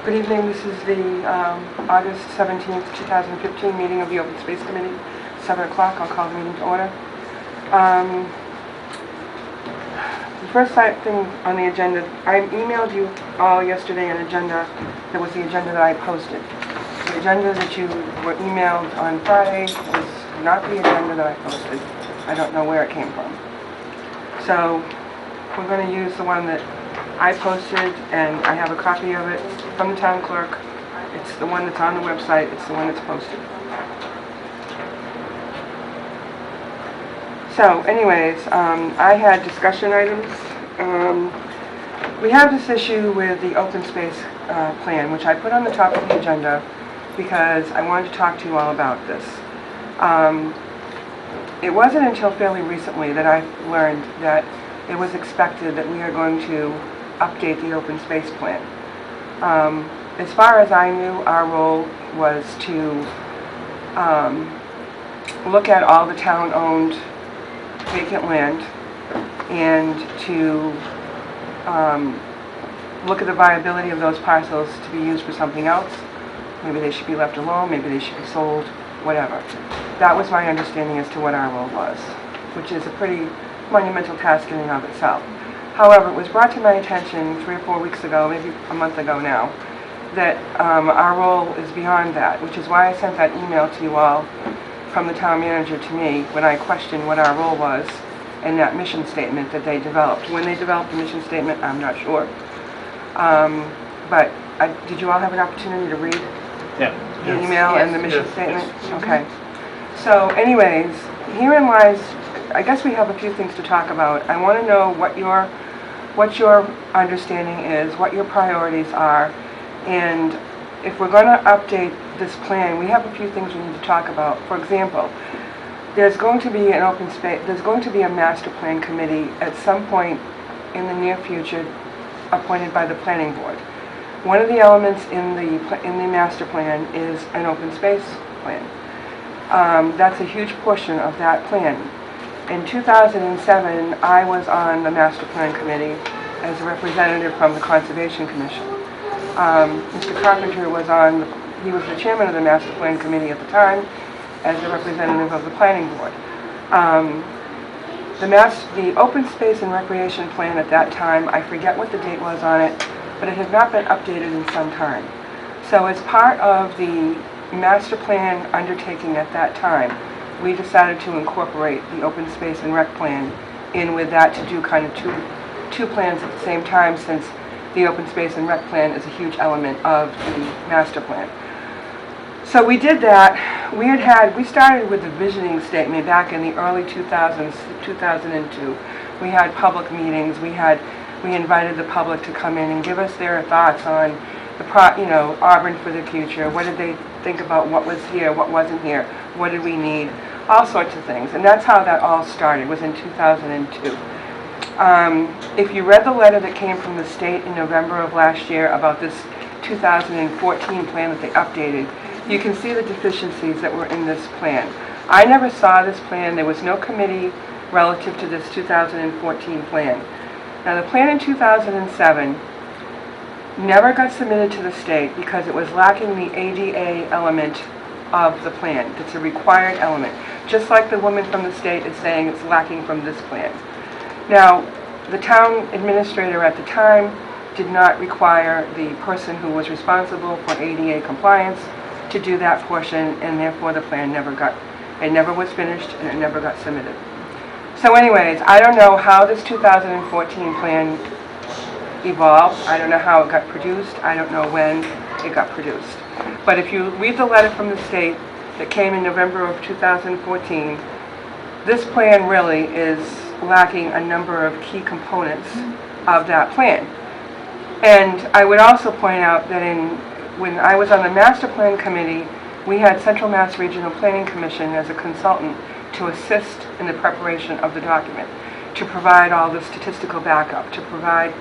Good evening. This is the August 17th, 2015 meeting of the Open Space Committee, 7 o'clock. I'll call the meeting to order. The first thing on the agenda, I emailed you all yesterday an agenda that was the agenda that I posted. The agenda that you were emailed on Friday was not the agenda that I posted. I don't know where it came from. So we're going to use the one that I posted, and I have a copy of it from the town clerk. It's the one that's on the website. It's the one that's posted. So anyways, I had discussion items. We have this issue with the open space plan, which I put on the top of the agenda because I wanted to talk to you all about this. It wasn't until fairly recently that I learned that it was expected that we are going to update the open space plan. As far as I knew, our role was to look at all the town-owned vacant land and to look at the viability of those parcels to be used for something else. Maybe they should be left alone, maybe they should be sold, whatever. That was my understanding as to what our role was, which is a pretty monumental task in and of itself. However, it was brought to my attention 3 or 4 weeks ago, maybe a month ago now, that our role is beyond that, which is why I sent that email to you all from the town manager to me when I questioned what our role was in that mission statement that they developed. When they developed the mission statement, I'm not sure. But did you all have an opportunity to read the email and the mission statement? Yes. Okay. So anyways, herein lies, I guess we have a few things to talk about. I want to know what your understanding is, what your priorities are, and if we're going to update this plan, we have a few things we need to talk about. For example, there's going to be an open space, there's going to be a master plan committee at some point in the near future appointed by the planning board. One of the elements in the master plan is an open space plan. That's a huge portion of that plan. In 2007, I was on the master plan committee as a representative from the Conservation Commission. Mr. Carpenter was he was the chairman of the master plan committee at the time as a representative of the planning board. The open space and recreation plan at that time, I forget what the date was on it, but it had not been updated in some time. So as part of the master plan undertaking at that time, we decided to incorporate the open space and rec plan in with that to do kind of two plans at the same time, since the open space and rec plan is a huge element of the master plan. So we did that. We started with the visioning statement back in the early 2000s, 2002. We had public meetings. We invited the public to come in and give us their thoughts on Auburn for the future. What did they think about what was here, what wasn't here, what did we need, all sorts of things. And that's how that all started, was in 2002. If you read the letter that came from the state in November of last year about this 2014 plan that they updated, you can see the deficiencies that were in this plan. I never saw this plan. There was no committee relative to this 2014 plan. Now, the plan in 2007 never got submitted to the state because it was lacking the ADA element of the plan. It's a required element, just like the woman from the state is saying it's lacking from this plan. Now, the town administrator at the time did not require the person who was responsible for ADA compliance to do that portion, and therefore the plan never was finished and it never got submitted. So anyways, I don't know how this 2014 plan evolved. I don't know how it got produced. I don't know when it got produced. But if you read the letter from the state that came in November of 2014, this plan really is lacking a number of key components of that plan. And I would also point out that when I was on the master plan committee, we had Central Mass Regional Planning Commission as a consultant to assist in the preparation of the document, to provide all the statistical backup, to provide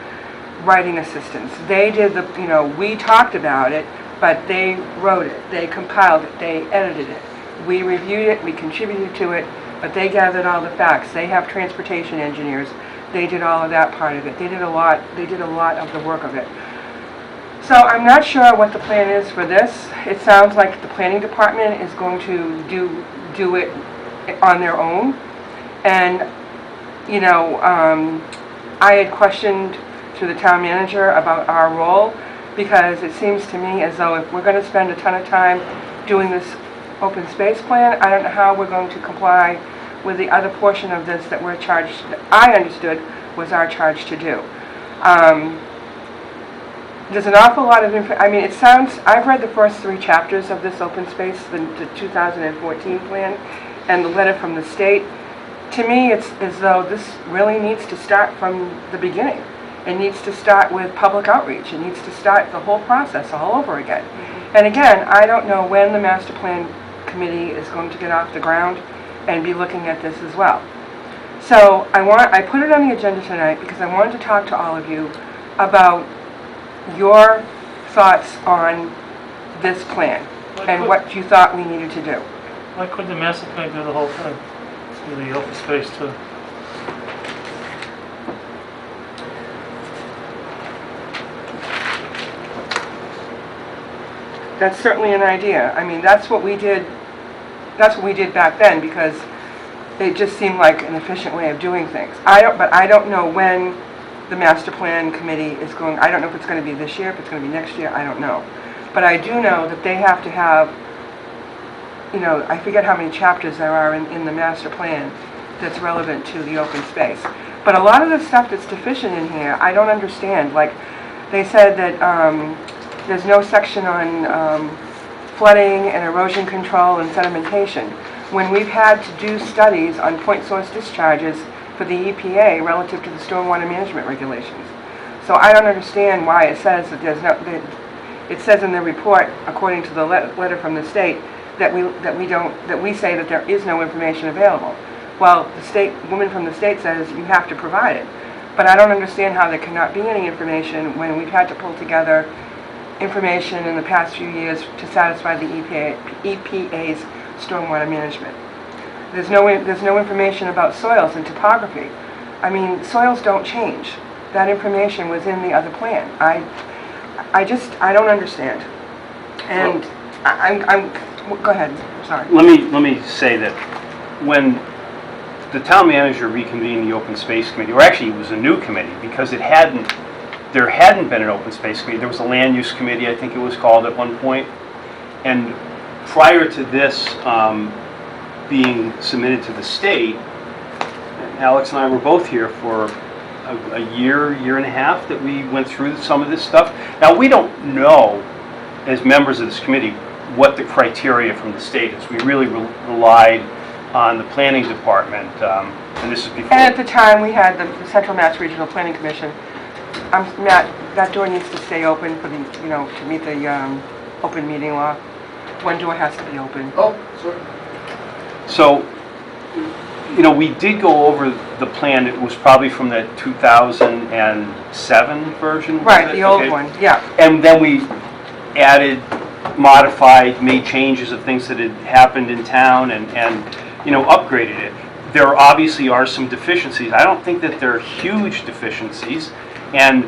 writing assistance. They did we talked about it, but they wrote it, they compiled it, they edited it. We reviewed it, we contributed to it, but they gathered all the facts. They have transportation engineers. They did all of that part of it. They did a lot of the work of it. So I'm not sure what the plan is for this. It sounds like the planning department is going to do it on their own. And, you know, I had questioned to the town manager about our role, because it seems to me as though if we're going to spend a ton of time doing this open space plan, I don't know how we're going to comply with the other portion of this that we're charged, that I understood was our charge to do. There's an awful lot of I mean, it sounds, I've read the first 3 chapters of this open space, the 2014 plan, and the letter from the state. To me, it's as though this really needs to start from the beginning. It needs to start with public outreach. It needs to start the whole process all over again. And again, I don't know when the master plan committee is going to get off the ground and be looking at this as well. So I put it on the agenda tonight because I wanted to talk to all of you about your thoughts on this plan and what you thought we needed to do. Why couldn't the master plan do the whole thing? Do the open space too? That's certainly an idea. I mean, that's what we did back then, because it just seemed like an efficient way of doing things. But I don't know when the master plan committee is going. I don't know if it's going to be this year, if it's going to be next year, I don't know. But I do know that they have to have, you know, I forget how many chapters there are in the master plan that's relevant to the open space. But a lot of the stuff that's deficient in here, I don't understand. Like, they said that there's no section on flooding and erosion control and sedimentation, when we've had to do studies on point source discharges for the EPA relative to the stormwater management regulations. So I don't understand why it says that there's no, it says in the report, according to the letter from the state, that we say that there is no information available. Well, the woman from the state says you have to provide it. But I don't understand how there cannot be any information when we've had to pull together information in the past few years to satisfy the EPA's stormwater management. There's no information about soils and topography. I mean, soils don't change. That information was in the other plan. I don't understand. And go ahead. Sorry. Let me say that when the town manager reconvened the open space committee, or actually it was a new committee because there hadn't been an open space committee. There was a land use committee, I think it was called at one point. And prior to this being submitted to the state, Alex and I were both here for a year and a half that we went through some of this stuff. Now, we don't know, as members of this committee, what the criteria from the state is. We really relied on the planning department, and this is before. And at the time, we had the Central Mass Regional Planning Commission. Matt, that door needs to stay open for the, you know, to meet the open meeting law. One door has to be open. Oh, sorry. So, you know, we did go over the plan. It was probably from the 2007 version. Right, the old one, yeah. And then we added, modified, made changes of things that had happened in town and you know, upgraded it. There obviously are some deficiencies. I don't think that they're huge deficiencies. And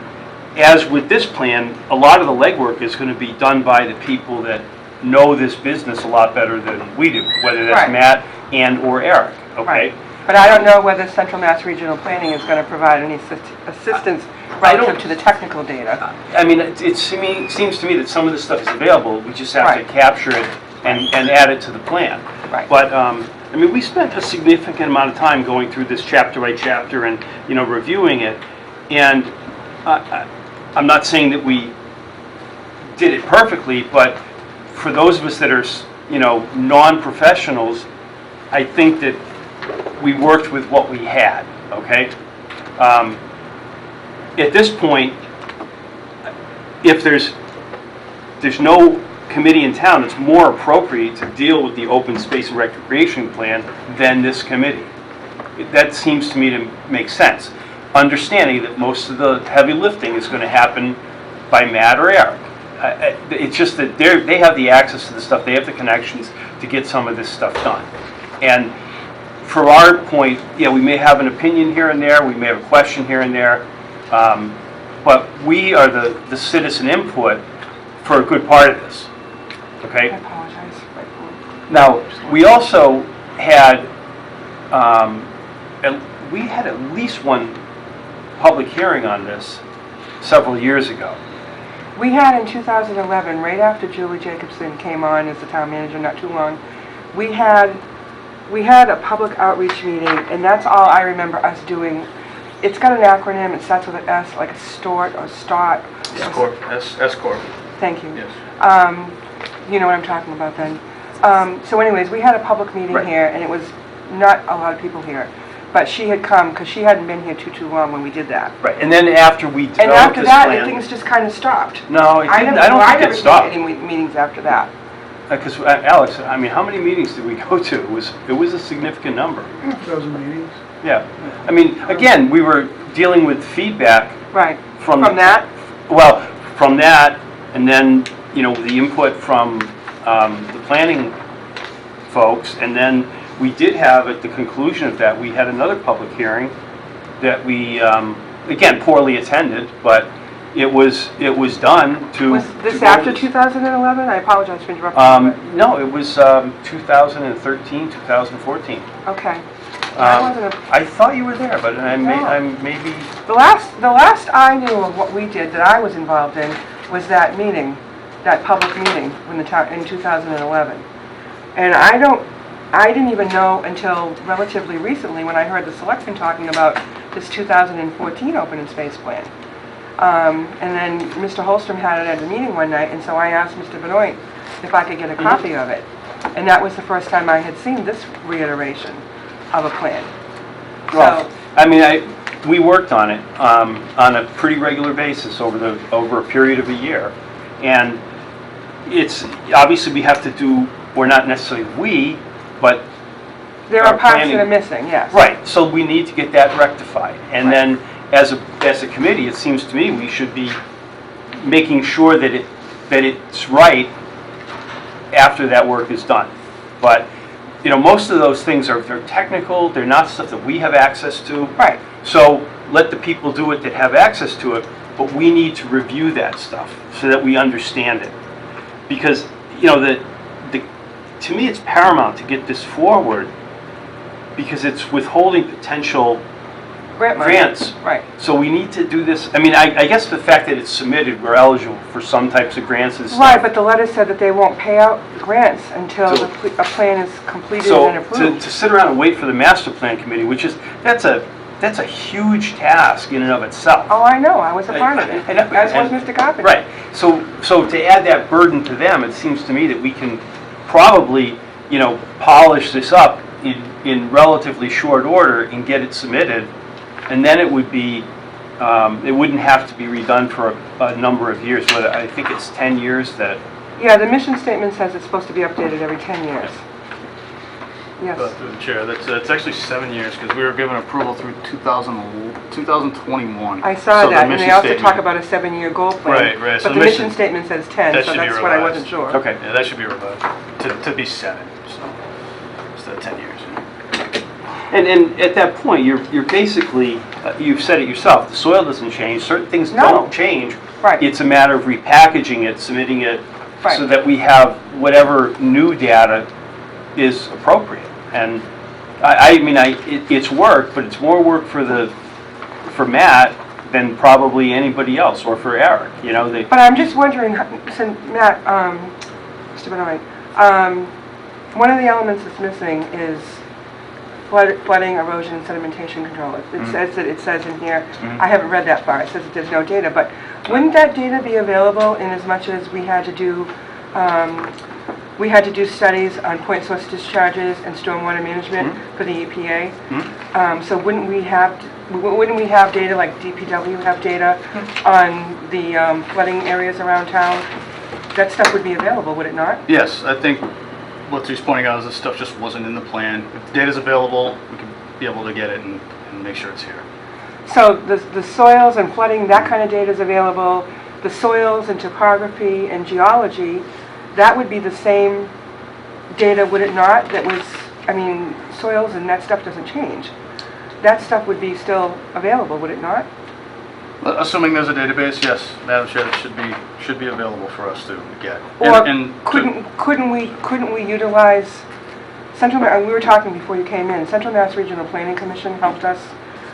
as with this plan, a lot of the legwork is going to be done by the people that know this business a lot better than we do, whether that's Right. Matt and or Eric, okay? Right. But I don't know whether Central Mass Regional Planning is going to provide any assistance relative to the technical data. I mean, it seems to me that some of this stuff is available. We just have Right. to capture it and add it to the plan. Right. But, I mean, we spent a significant amount of time going through this chapter by chapter and, you know, reviewing it. And I'm not saying that we did it perfectly, but for those of us that are, you know, non-professionals, I think that we worked with what we had, okay? At this point, if there's no committee in town, it's more appropriate to deal with the open space and recreation plan than this committee. That seems to me to make sense. Understanding that most of the heavy lifting is going to happen by Matt or Eric. It's just that they have the access to the stuff, they have the connections to get some of this stuff done. And for our point, yeah, we may have an opinion here and there, we may have a question here and there, but we are the citizen input for a good part of this, I okay? apologize. Now, we also had, we had at least one public hearing on this several years ago. We had in 2011, right after Julie Jacobson came on as the town manager, not too long, we had a public outreach meeting, and that's all I remember us doing. It's got an acronym, it starts with an S, like a STORT or STOT. S-Corp. Thank you. Yes. You know what I'm talking about then. So anyways, we had a public meeting Right. here, and it was not a lot of people here. But she had come, because she hadn't been here too long when we did that. Right, and then after we And developed after this that, plan. things just kind of stopped. No, it didn't, I don't I think never it did stopped. any meetings after that. Because, Alex, I mean, how many meetings did we go to? It was a significant number. 1,000 meetings. Yeah. I mean, again, we were dealing with feedback Right. from. that? Well, from that, and then, you know, the input from the planning folks, and then we did have, at the conclusion of that, we had another public hearing that we, again, poorly attended, but it was done to. Was this to after vote. 2011? I apologize for interrupting you. No, it was 2013, 2014. but- Okay. I wasn't a- I thought you were there, but No. I'm maybe. The last I knew of what we did that I was involved in was that meeting, that public meeting when the town, in 2011. And I didn't even know until relatively recently when I heard the selectmen talking about this 2014 open and space plan. And then Mr. Holstrom had it at the meeting one night, and so I asked Mr. Benoit if I could get a copy of it. And that was the first time I had seen this reiteration of a plan. Well, So, I mean, we worked on it on a pretty regular basis over a period of a year. And it's, obviously we have to do, or not necessarily we, but there our are parts planning- that are missing, yes. right, so we need to get that rectified. And then, as a committee, it seems to me we should be making sure that it's right after that work is done. But, you know, most of those things they're technical, they're not stuff that we have access to. Right. So let the people do it that have access to it, but we need to review that stuff so that we understand it. Because, you know, to me, it's paramount to get this forward because it's withholding potential Grant money. grants. Right. So we need to do this. I mean, I guess the fact that it's submitted, we're eligible for some types of grants and stuff. Right, but the letter said that they won't pay out grants until So- a plan is completed So and approved. to sit around and wait for the master plan committee, which is, that's a huge task in and of itself. Oh, I know, I was a part of it, I know, as was and- Mr. Carpenter. Right, so to add that burden to them, it seems to me that we can probably, you know, polish this up in relatively short order and get it submitted, and then it would be, it wouldn't have to be redone for a number of years, whether, I think it's 10 years that, Yeah, the mission statement says it's supposed to be updated every 10 years. Yes, Through the chair, that's actually 7 years, because we were given approval through 2021. I saw So the that, and they mission also talk talk about a 7-year goal plan. Right, so But the the mission mission- statement says 10, that so should be that's what I revised. wasn't sure. okay. Yeah, that should be revised to be 7, so instead of 10 years. And at that point, you're basically, you've said it yourself, the soil doesn't change, certain things No. don't change. Right. It's a matter of repackaging it, submitting it, so Right. that we have whatever new data is appropriate. And I mean, it's work, but it's more work for Matt than probably anybody else, or for Eric, you know, they, But I'm just wondering, since Matt, Mr. Benoit, one of the elements that's missing is flooding, erosion, and sedimentation control. It says in here, I haven't read that far, it says that there's no data, but wouldn't that data be available in as much as we had to do studies on point source discharges and stormwater management for the EPA? So wouldn't we have data like DPW have data on the flooding areas around town? That stuff would be available, would it not? Yes, I think what he's pointing out is this stuff just wasn't in the plan. If the data's available, we could be able to get it and make sure it's here. So the soils and flooding, that kind of data is available. The soils and topography and geology, that would be the same data, would it not? That was, I mean, soils and that stuff doesn't change. That stuff would be still available, would it not? Assuming there's a database, yes, Madam Chair, it should be available for us to get. Or And couldn't we utilize Central, we were talking before you came in, Central Mass Regional Planning Commission helped us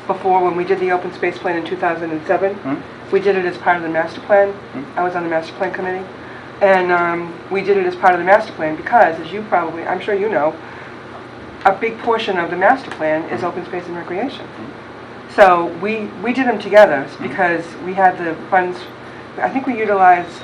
before when we did the open space plan in 2007. We did it as part of the master plan. I was on the master plan committee. And we did it as part of the master plan because, as you probably, I'm sure you know, a big portion of the master plan is open space and recreation. So we did them together because we had the funds. I think we utilized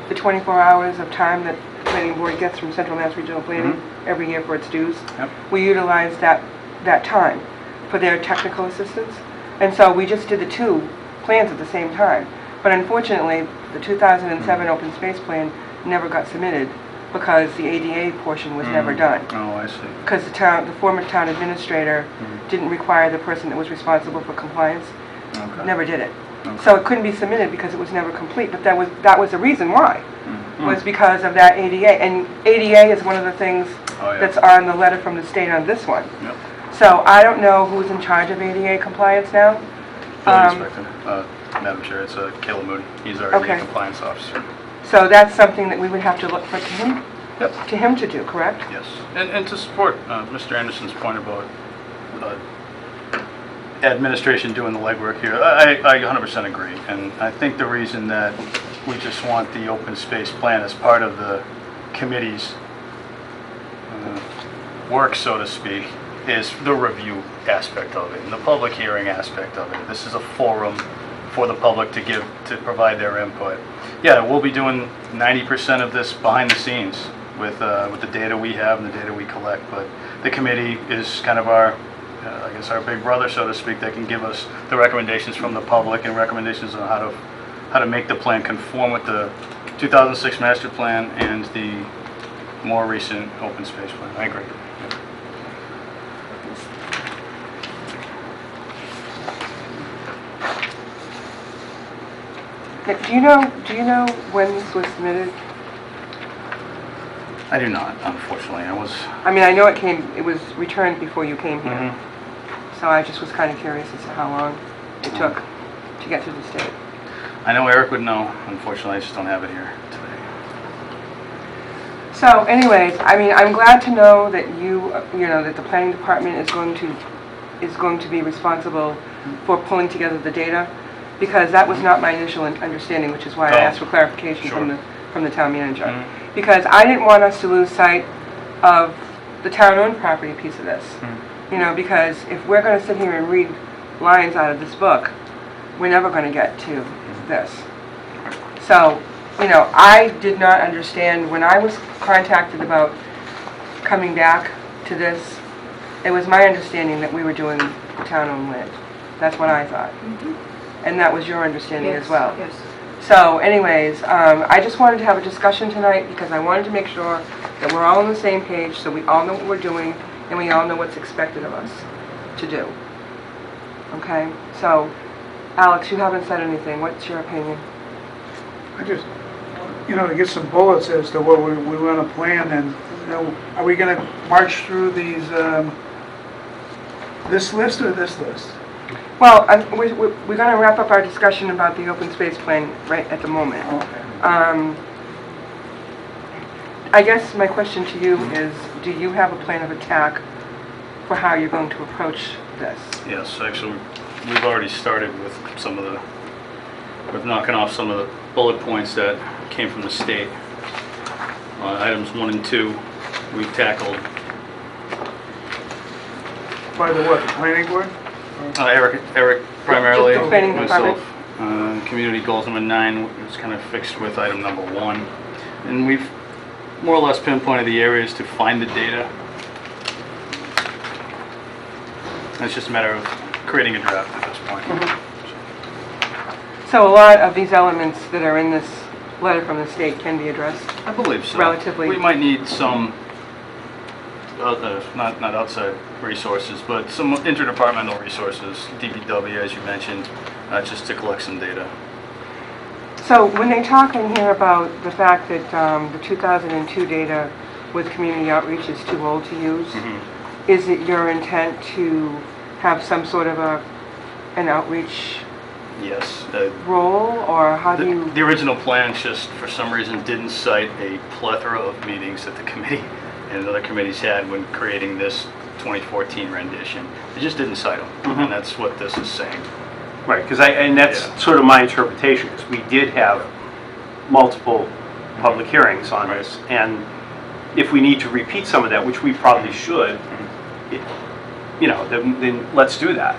the 24 hours of time that the planning board gets from Central Mass Regional Planning every year for its dues. Yep. We utilized that time for their technical assistance. And so we just did the two plans at the same time. But unfortunately, the 2007 open space plan never got submitted because the ADA portion was never done. Oh, I see. Because the former town administrator didn't require the person that was responsible for compliance, Okay. never did it. Okay. So it couldn't be submitted because it was never complete, but that was the reason why, was because of that ADA. And ADA is one of the things Oh, yeah. that's on the letter from the state on this one. Yep. So I don't know who's in charge of ADA compliance now. Building inspector, Madam Chair, it's Caleb Moody. He's our Okay. ADA compliance officer. So that's something that we would have to look for Yep. to him to do, correct? Yes, and to support Mr. Anderson's point about administration doing the legwork here, I 100% agree. And I think the reason that we just want the open space plan as part of the committee's work, so to speak, is the review aspect of it and the public hearing aspect of it. This is a forum for the public to provide their input. Yeah, we'll be doing 90% of this behind the scenes with the data we have and the data we collect, but the committee is kind of our, I guess, our big brother, so to speak, that can give us the recommendations from the public and recommendations on how to make the plan conform with the 2006 master plan and the more recent open space plan. I agree. Nick, do you know when this was submitted? I do not, unfortunately. I mean, I know it was returned before you came here. So I just was kind of curious as to how long it took to get through the state. I know Eric would know. Unfortunately, I just don't have it here today. So anyways, I mean, I'm glad to know that that the planning department is going to be responsible for pulling together the data, because that was not my initial understanding, which is why I asked for clarification from the town manager. Because I didn't want us to lose sight of the town-owned property piece of this. Because if we're going to sit here and read lines out of this book, we're never going to get to this. So, I did not understand when I was contacted about coming back to this. It was my understanding that we were doing town-owned land. That's what I thought. And that was your understanding as well. Yes. So anyways, I just wanted to have a discussion tonight because I wanted to make sure that we're all on the same page, so we all know what we're doing and we all know what's expected of us to do. Okay? So, Alex, you haven't said anything. What's your opinion? I just, to get some bullets as to what we want to plan, and, are we going to march through these, this list or this list? Well, we're going to wrap up our discussion about the open space plan right at the moment. Okay. I guess my question to you is, do you have a plan of attack for how you're going to approach this? Yes, actually, we've already started with with knocking off some of the bullet points that came from the state. Items 1 and 2, we've tackled. By the what, the planning board? Eric primarily, Just the planning myself. Community goals number 9 was kind of fixed with item number 1. And we've more or less pinpointed the areas to find the data. And it's just a matter of creating a draft at this point. So a lot of these elements that are in this letter from the state can be addressed? I believe so. Relatively. We might need some, not outside resources, but some interdepartmental resources, DPW as you mentioned, just to collect some data. So when they talk in here about the fact that the 2002 data with community outreach is too old to use, is it your intent to have some sort of an outreach Yes. role, or how do you? The original plans just, for some reason, didn't cite a plethora of meetings that the committee and other committees had when creating this 2014 rendition. It just didn't cite them, and that's what this is saying. Right, because and that's Yeah. sort of my interpretation, because we did have multiple public hearings on Right. this, and if we need to repeat some of that, which we probably should, it- then let's do that.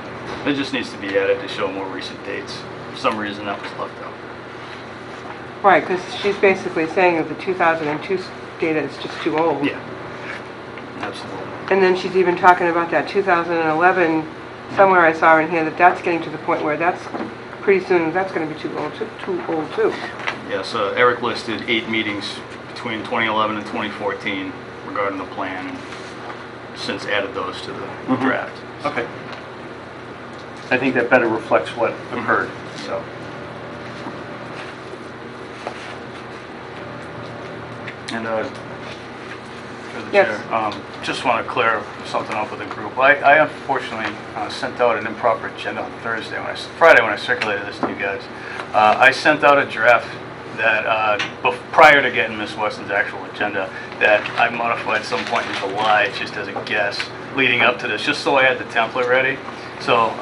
It just needs to be added to show more recent dates. For some reason, that was left out. Right, because she's basically saying that the 2002 data is just too old. Yeah, absolutely. And then she's even talking about that 2011, somewhere I saw in here that that's getting to the point where that's, pretty soon, that's going to be too old too. Yes, Eric listed 8 meetings between 2011 and 2014 regarding the plan, and since added those to the draft. Okay. I think that better reflects what occurred, so. And through the Yes. chair, just want to clear something up with the group. I unfortunately sent out an improper agenda on Friday when I circulated this to you guys. I sent out a draft that, prior to getting Ms. Weston's actual agenda, that I modified some point in July, just as a guess, leading up to this, just so I had the template ready. So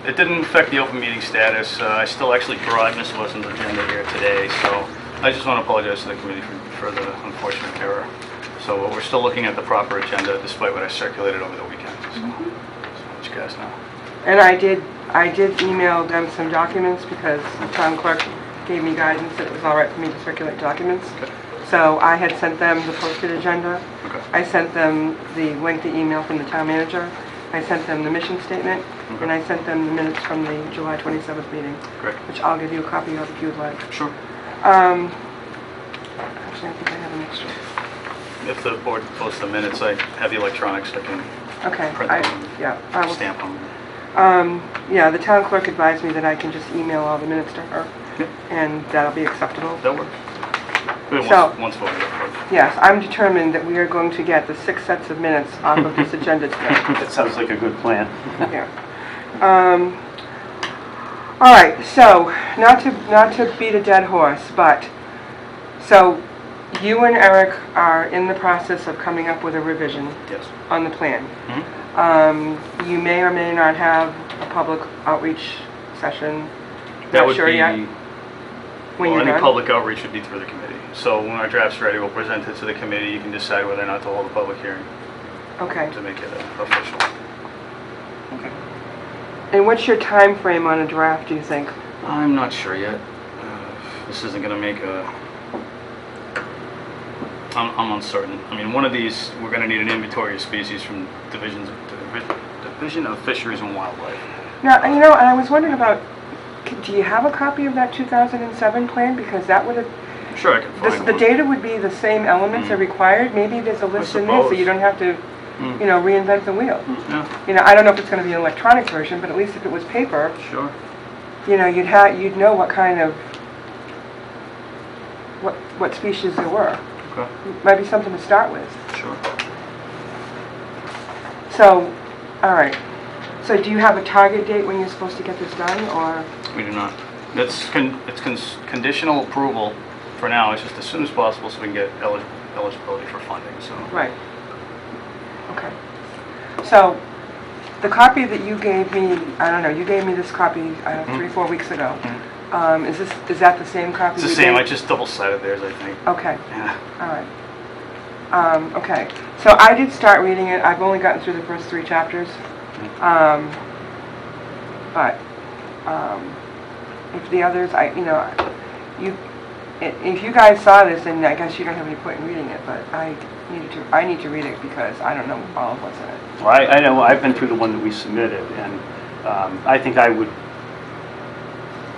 it didn't affect the open meeting status. I still actually brought Ms. Weston's agenda here today, so I just want to apologize to the committee for the unfortunate error. So we're still looking at the proper agenda, despite what I circulated over the weekend. So, let you guys know. And I did email them some documents because the town clerk gave me guidance that it was all right for me to circulate documents. Okay. So I had sent them the posted agenda. Okay. I sent them the lengthy email from the town manager. I sent them the mission statement, and I sent them the minutes from the July 27th meeting, Great. which I'll give you a copy of if you would like. Sure. Actually, I think I have an extra. If the board posts the minutes, I have the electronics, I can Okay. print them, Yeah, I will. stamp them. Yeah, the town clerk advised me that I can just email all the minutes to her, Yep. and that'll be acceptable. That works. We So- once voted, of course. Yes, I'm determined that we are going to get the 6 sets of minutes off of this agenda today. That sounds like a good plan. Yeah. All right, so, not to beat a dead horse, but, so, you and Eric are in the process of coming up with a revision Yes. on the plan. Mhm. You may or may not have a public outreach session. That Not would sure be, yet. When well, you're any done. public outreach would be through the committee. So when our draft's ready, we'll present it to the committee. You can decide whether or not to hold a public hearing Okay. to make it official. Okay. And what's your time frame on a draft, do you think? I'm not sure yet. This isn't going to make a... I'm uncertain. I mean, one of these, we're going to need an inventory of species from Division of Fisheries and Wildlife. Now, and I was wondering about, do you have a copy of that 2007 plan? Because that would have, I'm sure I can find the one. data would be the same elements are required. Maybe there's a list in there so you suppose. don't have to, reinvent the wheel. Yeah, I don't know if it's going to be an electronic version, but at least if it was paper, sure. you'd know what kind of, what species there were. Okay, Might be something to start with. sure. So, all right. So do you have a target date when you're supposed to get this done, or? We do not. It's conditional approval for now. It's just as soon as possible so we can get eligibility for funding, so. Right. Okay. So, the copy that you gave me, I don't know, you gave me this copy 3-4 weeks ago. Is that the same copy? It's the you same, I gave? just double-sided theirs, I think. Okay, Yeah. all right. Okay, so I did start reading it. I've only gotten through the first 3 chapters. But if the others, if you guys saw this, then I guess you don't have any point in reading it, but I need to read it because I don't know all of what's in it. Well, I know, I've been through the one that we submitted, and I think I would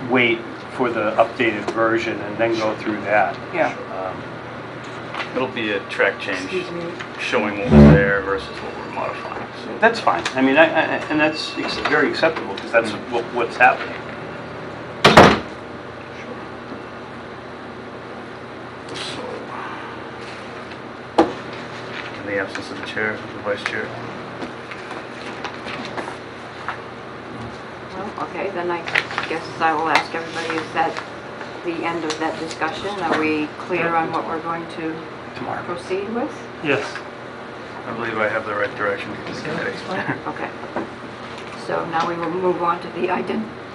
wait for the updated version and then go through that. Yeah. It'll be a track change Excuse me. showing what was there versus what we're modifying, so. That's fine. I mean, and that's very acceptable, because that's what's happening. So, in the absence of the chair, the vice chair. Okay, then I guess I will ask everybody, is that the end of that discussion? Are we clear on what we're going to Tomorrow. proceed with? Yes. I believe I have the right direction to this committee. Okay. So now we will move on to the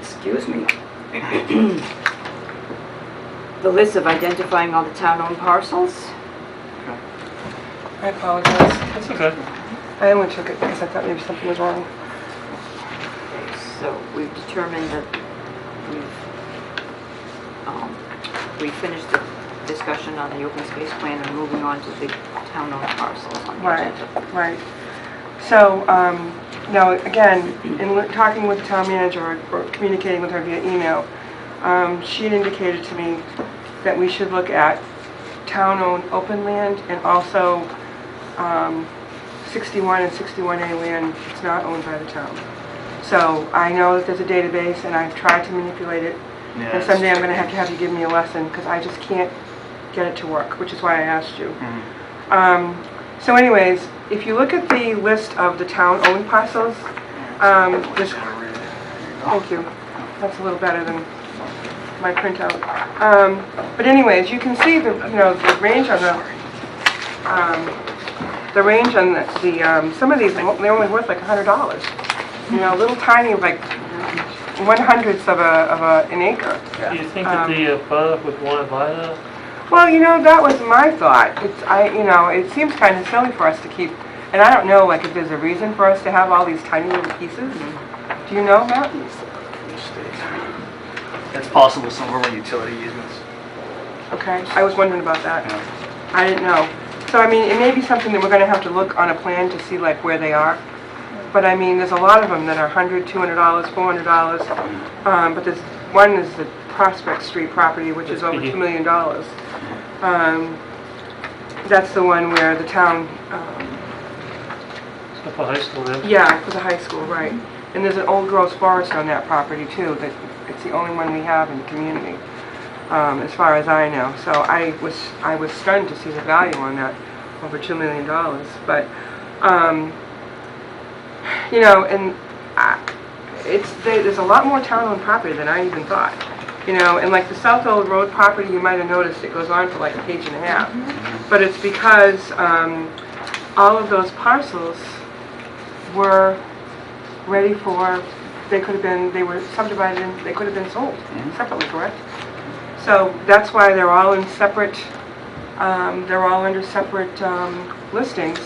excuse me. The list of identifying all the town-owned parcels. I apologize. That's okay. I only took it because I thought maybe something was wrong. So we've determined that we finished the discussion on the open space plan and moving on to the town-owned parcels on the Right, agenda. right. So, now, again, in talking with the town manager or communicating with her via email, she had indicated to me that we should look at town-owned open land and also 61 and 61A land that's not owned by the town. So I know that there's a database and I've tried to manipulate it. And someday I'm going to have you give me a lesson because I just can't get it to work, which is why I asked you. So anyways, if you look at the list of the town-owned parcels, there's, thank you, that's a little better than my printout. But anyways, you can see the, the range on some of these, they're only worth like $100. Little tiny, like 1/100th of an acre. Do you think that the butter would want to buy that? Well, that was my thought. It seems kind of silly for us to keep, and I don't know, like, if there's a reason for us to have all these tiny little pieces. Do you know, Matt? It's possible some of our utility easements. Okay, I was wondering about that. Yeah. I didn't know. So, I mean, it may be something that we're going to have to look on a plan to see, like, where they are. But, I mean, there's a lot of them that are $100, $200, $400. But there's one is the Prospect Street property, which is over $2 million. That's the one where the town, It's up for high school then? yeah, for the high school, right. And there's an old growth forest on that property too, that it's the only one we have in the community, as far as I know. So I was stunned to see the value on that, over $2 million. But, there's a lot more town-owned property than I even thought. And like the South Old Road property, you might have noticed it goes on for like a page and a half. But it's because all of those parcels were ready for, they were subdivided and they could have been sold separately, correct? So that's why they're all in separate, they're all under separate listings,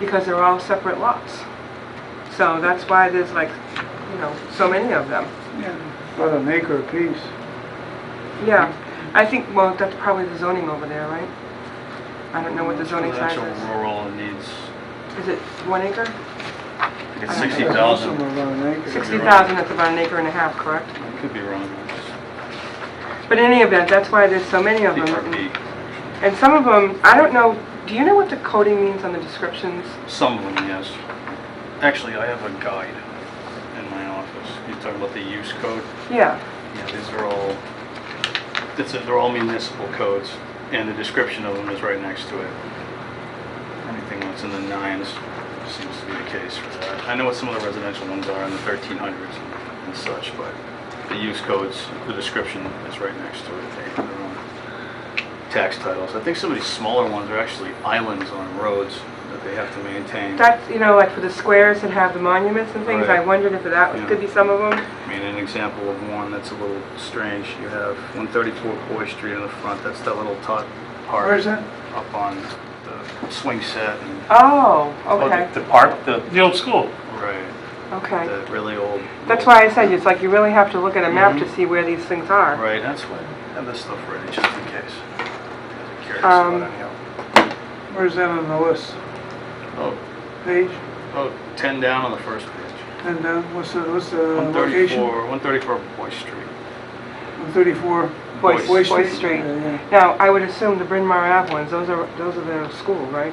because they're all separate lots. So that's why there's like, so many of them. Yeah, about an acre apiece. Yeah, I think, well, that's probably the zoning over there, right? I don't know what the zoning size Residential is. rural needs, Is it 1 acre? it's I don't know. 60,000. Somewhere about an acre. 60,000, that's about 1.5 acres, correct? I could be wrong. But in any event, that's why there's so many of them. PRP. And some of them, I don't know, do you know what the coding means on the descriptions? Some of them, yes. Actually, I have a guide in my office. You're talking about the use code? Yeah, Yeah, these are all, they're all municipal codes, and the description of them is right next to it. Anything that's in the 9s seems to be the case for that. I know what some of the residential ones are in the 1300s and such, but the use codes, the description is right next to it. They have their own tax titles. I think some of these smaller ones are actually islands on roads that they have to maintain. that's, like for the squares that have the monuments and things, I Right. wondered if that Yeah. could be some of them. I mean, an example of one that's a little strange, you have 134 Boy Street in the front, that's that little tot park. Where's that? Up on the swing set and, Oh, okay, The park, The old school. right, okay. that really old. That's why I said, it's like you really have to look at a map to see where these things are. Right, that's why I have this stuff ready, just in case. Guys are curious Um, about any help. Where's that on the list? Oh, Page? 10 down on the first page. And what's the location? 134 Boy Street. 134 Boyce Boy Street. Street. Yeah. Now, I would assume the Bryn Mawr Ave ones, those are the school, right?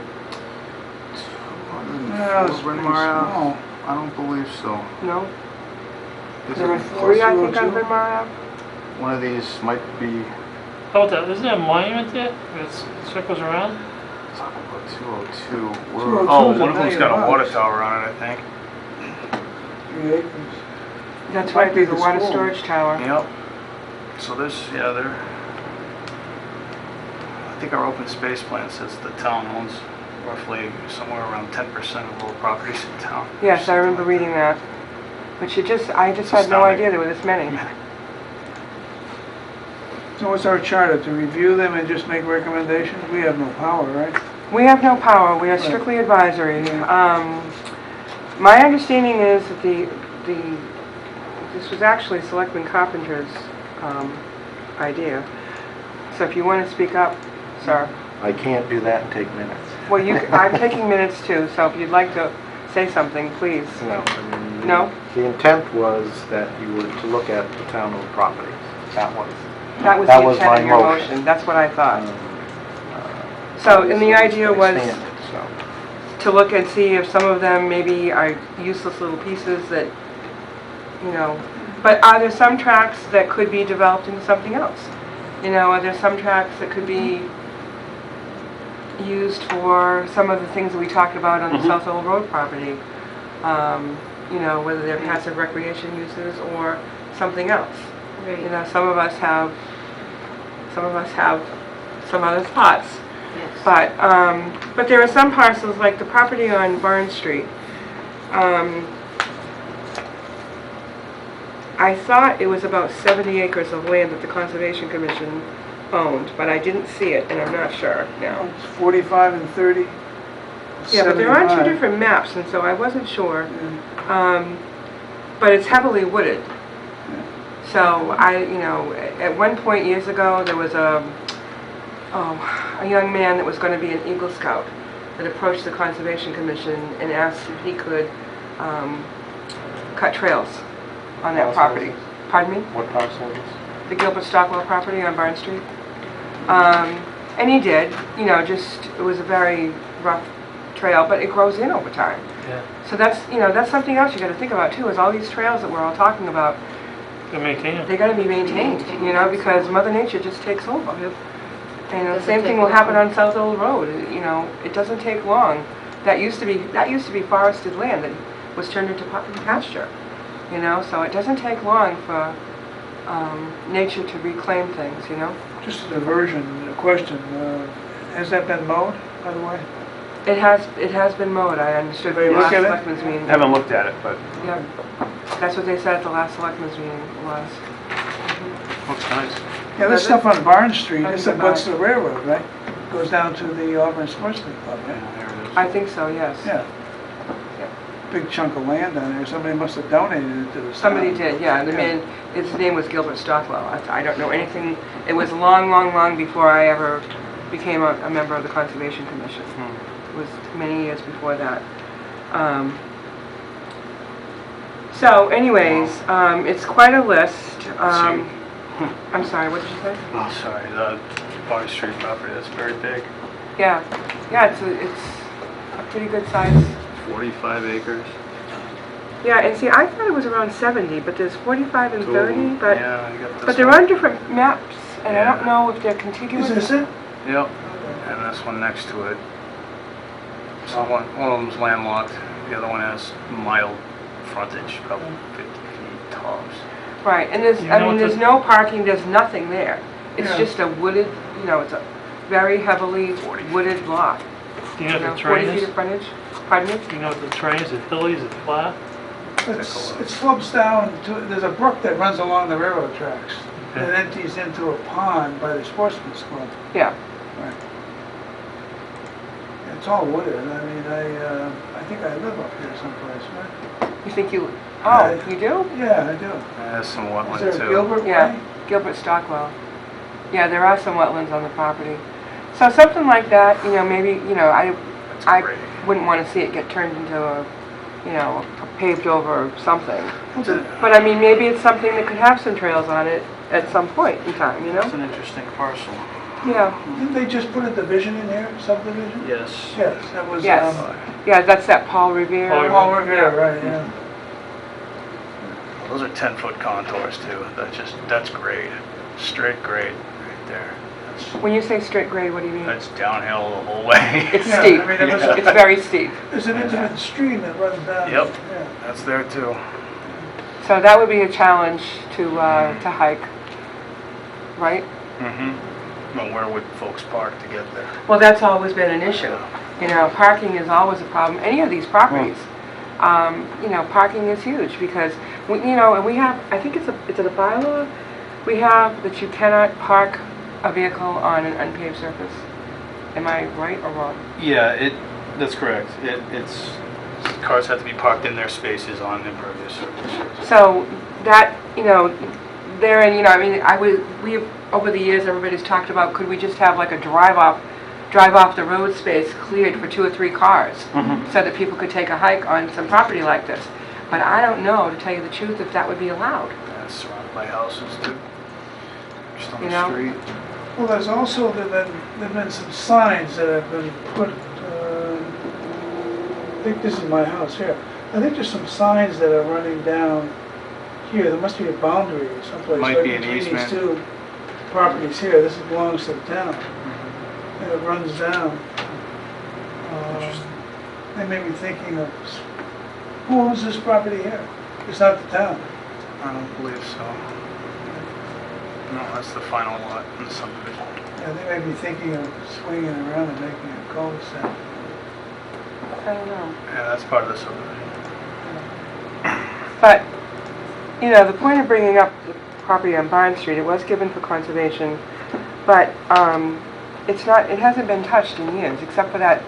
Yeah, it's Bryn pretty Mawr Ave? small. I don't believe so. No? Is There are it 3, I think, on 202? Bryn Mawr Ave. one of these might be How about that? Isn't there a monument there? It circles around? talking about 202. 202. Oh, is one of them's got a $1 water million. tower on it, I think. 3 acres. That's Might right, be there's a the water school. storage tower. Yep. So this, yeah, they're, I think our open space plan says the town owns roughly somewhere around 10% of all properties in town. Yes, I remember Something like reading that. But I just It's had no astounding. idea there were this many. So what's our charter, to review them and just make recommendations? We have no power, right? We have no power, we are strictly advisory. My understanding is that this was actually Selectman Carpenter's idea. So if you want to speak up, sir. I can't do that and take minutes. Well, I'm taking minutes too, so if you'd like to say something, please. No. I mean, No? The intent was that you were to look at the town-owned properties. That was. That was That the was intent my of your motion. motion, that's what I thought. uh, So, and the obviously, idea was expanded, so. to look and see if some of them maybe are useless little pieces that, you know, but are there some tracks that could be developed into something else? You know, are there some tracks that could be used for some of the things that we talked about on the South Old Road property? You know, whether they're passive recreation uses or something else. You know, some of us have some other thoughts. Yes. But there are some parcels, like the property on Barn Street. I thought it was about 70 acres of land that the Conservation Commission owned, but I didn't see it, and I'm not sure now. It's 45 and 30. Yeah, but they're on two 75. different maps, and so I wasn't sure. Yeah. But it's heavily wooded. So you know, at one point years ago, there was a young man that was going to be an Eagle Scout that approached the Conservation Commission and asked if he could cut trails on that Parcel property. is this? Pardon me? What parcel is this? The Gilbert Stockwell property on Barn Street. And he did, you know, just, it was a very rough trail, but it grows in over time. Yeah, So that's, you know, that's something else you gotta think about too, is all these trails that we're all talking about, to maintain it. they gotta be maintained, you know, because Mother Nature just takes over. And the Doesn't same thing take will happen long. on South Old Road, you know, it doesn't take long. That used to be forested land that was turned into pasture, you know, so it doesn't take long for nature to reclaim things, you know. Just a diversion, a question. Has that been mowed, by the way? It has been mowed, I understood from Hey, the look last at it. selectmen's meeting. Haven't looked at it, but Yeah, that's what they said at the last selectmen's meeting was. looks nice. Yeah, this stuff on Barn Street, I this think abuts about the railroad, right? Goes down to the Auburn Sportsman Club, Yeah, right? there it is. I think so, yes. Yeah. Big chunk of land down there. Somebody must have donated it to the town. Somebody did, yeah, the man, his name was Gilbert Stockwell. I don't know anything, it was long before I ever became a member of the Conservation Commission. It was many years before that. So anyways, it's quite a list. I'm sorry, what did you say? Oh, sorry, the Barn Street property, that's very big. Yeah, it's a pretty good size. 45 acres. Yeah, and see, I thought it was around 70, but there's 45 and 30, but Yeah, you got this but they're one. on different maps, and I don't Yeah. know if they're contiguous. Is this it? Yep, and this one next to it. So one of them's landlocked, the other one has mild frontage, probably 50 feet tops. Right, and there's, You I know mean, what there's the- no parking, there's nothing there. It's Yeah. just a wooded, you know, it's a very heavily 40 feet. wooded lot. Do you know what the 40 terrain feet is? of frontage. Pardon me? Do you know what the terrain is? Is it hilly, is it flat? It slopes down to, there's a brook that runs along the railroad tracks. Okay. It empties into a pond by the Sportsman's Club. Yeah. Right. It's all wooded. I mean, I think I live up here someplace, right? You think you, Yeah. oh, you do? Yeah, I do. There's some Is wetland there too. a Gilbert Yeah, Way? Gilbert Stockwell. Yeah, there are some wetlands on the property. So something like that, you know, maybe, you know, I That's great. wouldn't want to see it get turned into a, you know, a paved over something. What's it? But I mean, maybe it's something that could have some trails on it at some point in time, you know? It's an interesting parcel. Yeah, Didn't they just put a division in here, subdivision? Yes. Yes, that was, Yes. yeah, that's that Paul Revere. Paul Paul Revere, right, yeah. Those are 10-foot contours too. That's grade, straight grade right there. When you say straight grade, what do you mean? That's downhill the whole way. It's Yeah, steep. I mean, it was- It's very steep. There's an intimate stream that runs down. Yep. Yeah. That's there too. So that would be a challenge to hike, right? Well, where would folks park to get there? Well, that's always been an issue. You know, parking is always a problem. Any of these properties, you know, parking is huge because, you know, and we have, I think it's a bylaw, we have that you cannot park a vehicle on an unpaved surface. Am I right or wrong? Yeah, that's correct. It's, cars have to be parked in their spaces on impervious surfaces. So that, you know, therein, you know, I mean, we've, over the years, everybody's talked about, could we just have like a drive off the road space cleared for 2 or 3 cars so that people could take a hike on some property like this. But I don't know, to tell you the truth, if that would be allowed. It's surrounded by houses too. Just on You the know? street. Well, there's also, there've been some signs that have been put, I think this is my house here. I think there's some signs that are running down here. There must be a boundary or someplace Might right be an between these easement. 2 properties here. This belongs to the town. And it runs down. They may be thinking of, who owns this property here? It's not the town. I don't believe so. No, that's the final lot in the subdivision. Yeah, they may be thinking of swinging around and making a cul-de-sac. I don't know. Yeah, that's part of the subdivision. But, you know, the point of bringing up the property on Barn Street, it was given for conservation, but it's not, it hasn't been touched in years, except for that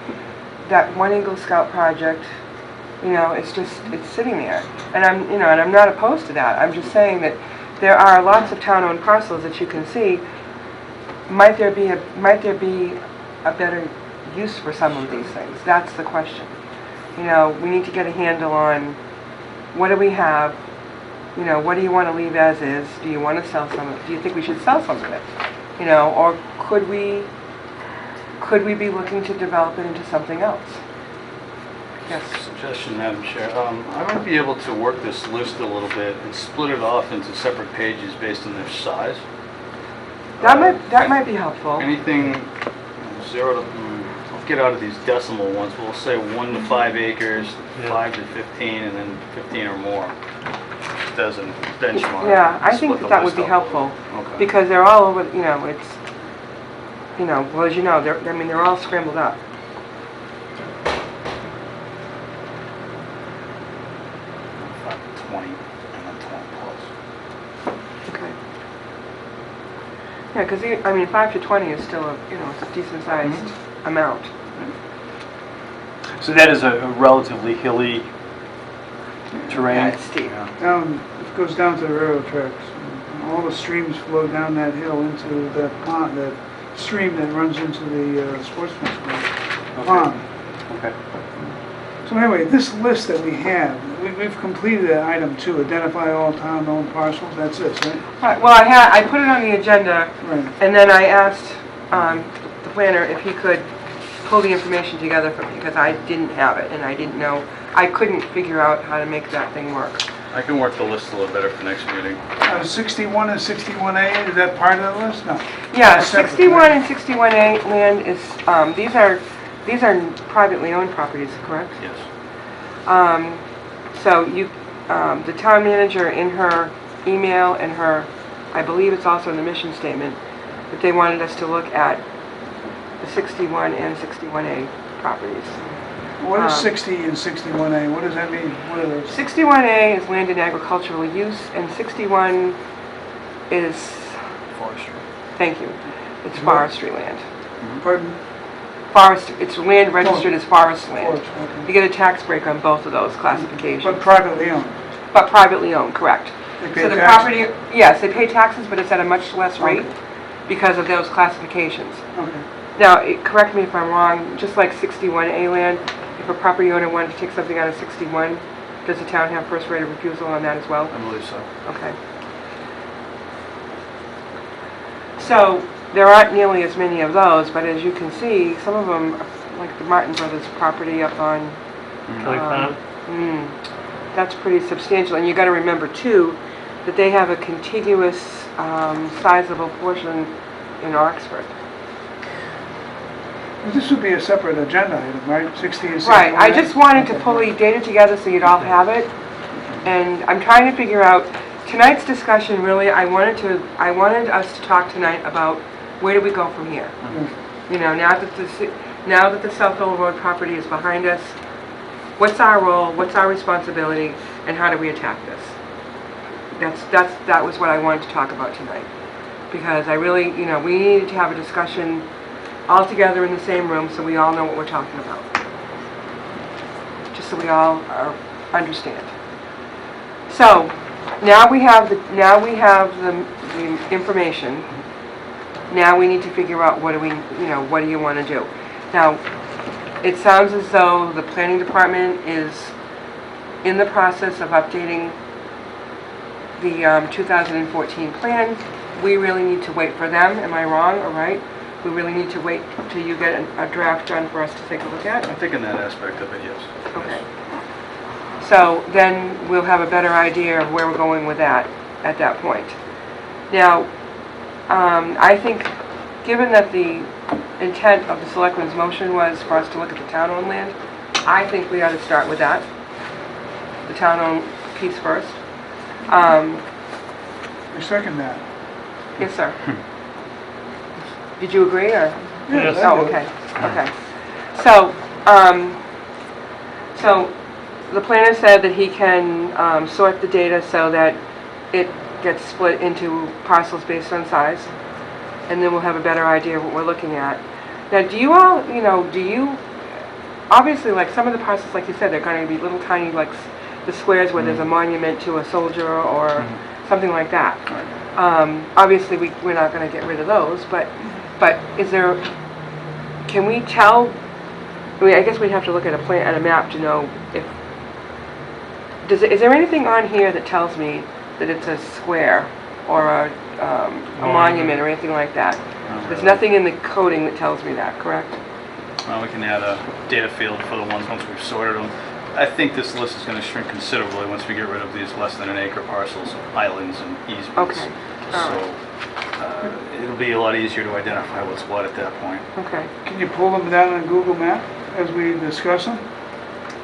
one Eagle Scout project. You know, it's sitting there. And I'm not opposed to that. I'm just saying that there are lots of town-owned parcels that you can see. Might there be a better use for some of these things? That's the question. You know, we need to get a handle on what do we have, you know, what do you want to leave as is? Do you want to sell some of it? Do you think we should sell some of it? You know, or could we be looking to develop it into something else? Yes. Suggestion, Madam Chair. I might be able to work this list a little bit and split it off into separate pages based on their size. That might be helpful. Anything 0 to, I'll get out of these decimal ones, but we'll say 1 to 5 acres, 5 to 15, and then 15 or more. Just as a benchmark. Yeah, I think Split the that would list be up. helpful Okay. because they're all over. You know, it's, you know, well, as you know, they're all scrambled up. 5 to 20, and then 20 plus. Okay. Yeah, because I mean, 5 to 20 is still a, you know, it's a decent sized amount. So that is a relatively hilly terrain? Yeah, it's steep. Down, it goes down to the railroad tracks. And all the streams flow down that hill into that pond, that stream that runs into the sportsman's pond. Okay. So anyway, this list that we have, we've completed item 2, identify all town-owned parcels. That's this, right? Right, well, I put it on the agenda, Right. and then I asked the planner if he could pull the information together for me, because I didn't have it, and I didn't know, I couldn't figure out how to make that thing work. I can work the list a little better for next meeting. 61 and 61A, is that part of the list? No. Yeah, That's separate, 61 right? and 61A land is, these are privately owned properties, correct? Yes. So the town manager in her email and her, I believe it's also in the mission statement, that they wanted us to look at the 61 and 61A properties. What is 60 and 61A? What does that mean? What are those? 61A is land and agricultural use, and 61 is, Forestry. thank you, it's forestry land. Pardon? Forest, it's land registered as forest land. Forest, okay. You get a tax break on both of those classifications. But privately owned. But privately owned, correct. They pay So the taxes? property, yes, they pay taxes, but it's at a much less rate because of those classifications. Okay. Now, correct me if I'm wrong, just like 61A land, if a property owner wanted to take something out of 61, does the town have first right of refusal on that as well? I believe so. Okay. So, there aren't nearly as many of those, but as you can see, some of them, like the Martin Brothers property up on, Kelly Farm? that's pretty substantial. And you got to remember too, that they have a contiguous, sizable portion in Oxford. Well, this would be a separate agenda item, right? 60 and 61A? Right, I just wanted to pull the data together so you'd all have it. And I'm trying to figure out, tonight's discussion, really, I wanted us to talk tonight about where do we go from here? You know, now that the Southfield Road property is behind us, what's our role, what's our responsibility, and how do we attack this? That was what I wanted to talk about tonight. Because I really, you know, we needed to have a discussion all together in the same room so we all know what we're talking about. Just so we all understand. So, now we have the information. Now we need to figure out what do you want to do? Now, it sounds as though the planning department is in the process of updating the 2014 plan. We really need to wait for them. Am I wrong or right? We really need to wait till you get a draft done for us to take a look at? I think in that aspect of it, yes. Okay. So then we'll have a better idea of where we're going with that at that point. Now, I think, given that the intent of the selectmen's motion was for us to look at the town-owned land, I think we ought to start with that, the town-owned piece first. I second that. Yes, sir. Did you agree, or? Yes. I Oh, do. okay, okay. So the planner said that he can sort the data so that it gets split into parcels based on size, and then we'll have a better idea of what we're looking at. Now, do you all, obviously, like, some of the parcels, like you said, they're going to be little tiny, like, the squares where there's a monument to a soldier or something like that. Obviously, we're not going to get rid of those, but is there, can we tell, I guess we'd have to look at a map to know if, is there anything on here that tells me that it's a square or a monument or anything like that? There's nothing in the coding that tells me that, correct? We can add a data field for the ones once we've sorted them. I think this list is going to shrink considerably once we get rid of these less than an acre parcels, islands, and easements. Okay. So it'll be a lot easier to identify what's what at that point. Okay. Can you pull them down on Google Map as we discuss them?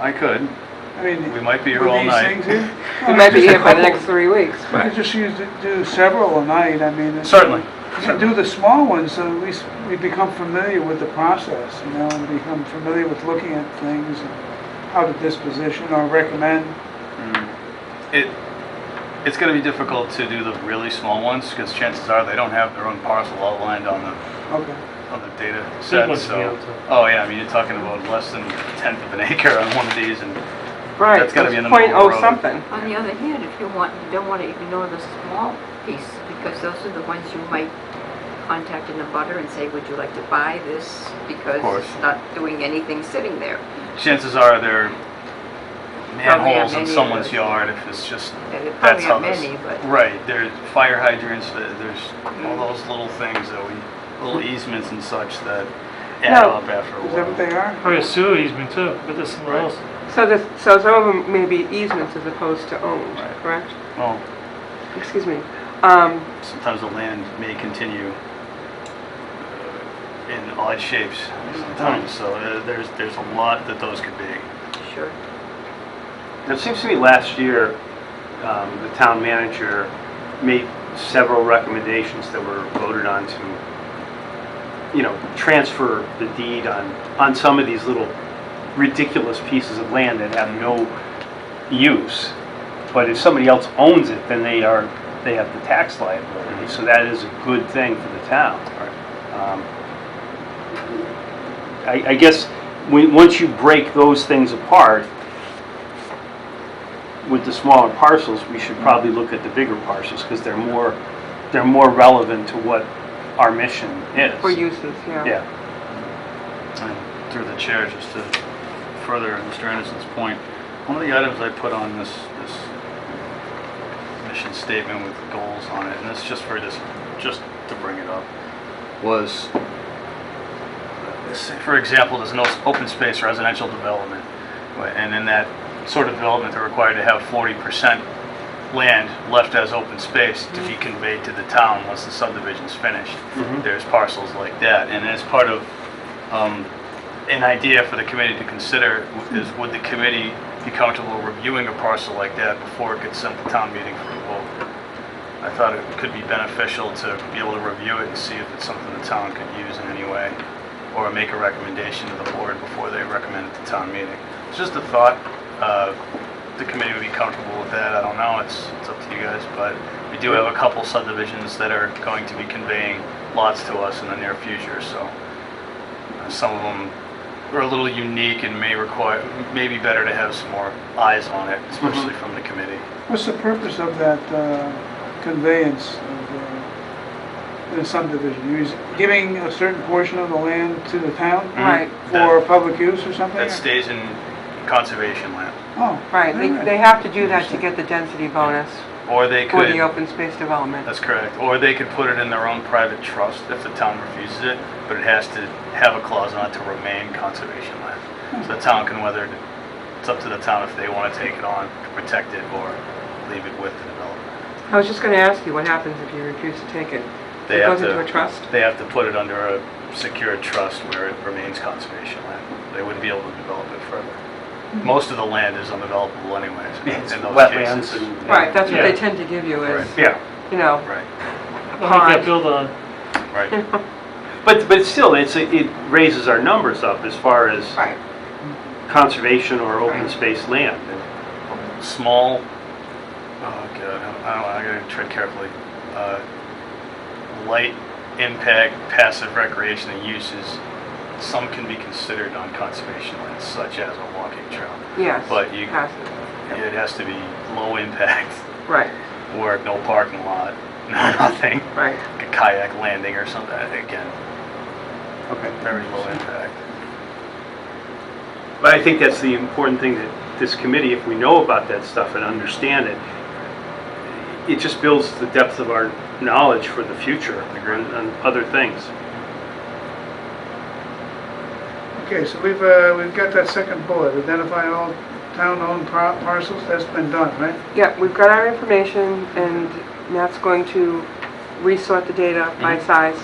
I could. I mean, We might be here with all these night. things here? We might be here for the next 3 weeks, We but, could just do several a night, I mean. Certainly. We can do the small ones, so at least we become familiar with the process, and become familiar with looking at things, and how to disposition or recommend. It's going to be difficult to do the really small ones because chances are they don't have their own parcel outlined on Okay. the data set. ones be So, able to. oh yeah, I mean you're talking about less than a tenth of an acre on one of these, and right. That's gotta be in the Point middle of the oh road. something. On the other hand, if you don't want to ignore the small piece, because those are the ones you might contact in the butter and say, would you like to buy this? Because course. it's not doing anything sitting there. chances are they're Probably manholes have in many someone's of those. yard if it's just, Yeah, they that's probably how have this. many, but Right, there's fire hydrants, there's all those little things little easements and such that add No. up after a Is that what while. they are? Probably a sewer easement too, but there's somewhere Right. else. So some of them may be easements as opposed to owned, Right. correct? Well, Excuse me. sometimes the land may continue in odd shapes sometimes, so there's a lot that those could be. sure. It seems to me last year, the town manager made several recommendations that were voted on to, transfer the deed on some of these little ridiculous pieces of land that have no use. But if somebody else owns it, then they have the tax liability, so that is a good thing for the town. I guess once you break those things apart, with the smaller parcels, we should probably look at the bigger parcels because they're more relevant to what our mission is. For uses, yeah. Yeah. And through the chair, just to further Mr. Anderson's point, one of the items I put on this mission statement with goals on it, and it's just to bring it up, was, say, for example, there's no open space residential development, and in that sort of development, they're required to have 40% land left as open space to be conveyed to the town once the subdivision's finished. There's parcels like that, and as part of an idea for the committee to consider is, would the committee be comfortable reviewing a parcel like that before it gets sent to town meeting for a vote. I thought it could be beneficial to be able to review it and see if it's something the town could use in any way, or make a recommendation to the board before they recommend it to town meeting. It's just a thought. The committee would be comfortable with that. I don't know. It's up to you guys, but we do have a couple subdivisions that are going to be conveying lots to us in the near future, so some of them are a little unique and may be better to have some more eyes on it, especially from the committee. What's the purpose of that conveyance of the subdivision? You're giving a certain portion of the land to the town Right, for public use or something? That stays in conservation land. Oh. right. They have to do that to get the density bonus Or they for could, the open space development. that's correct, or they could put it in their own private trust if the town refuses it, but it has to have a clause on it to remain conservation land. So the town can it's up to the town if they want to take it on to protect it or leave it with the developer. I was just going to ask you, what happens if you refuse to take it? They It have goes into to- a trust? They have to put it under a secured trust where it remains conservation land. They wouldn't be able to develop it further. Most of the land is undevelopable anyways It's in those wetlands cases. and. Right, that's what Yeah. they tend to give you is, Right. Yeah, you know, Right, a They'll make that pond. build on. right. but still, it raises our numbers up as far as Right, conservation or open Right. space land. Small, oh god, I gotta tread carefully. Light impact, passive recreational uses, some can be considered on conservation lands, such as a walking trail. yes. But you- passive. It has to be low impact, Right, or no parking lot, nothing, right. like a kayak landing or something, again, Okay. very low impact. But I think that's the important thing that this committee, if we know about that stuff and understand it, it just builds the depth of our knowledge for the future on other things. Okay, so we've got that second bullet, identify all town-owned parcels, that's been done, right? Yeah, we've got our information, and Matt's going to resort the data by size,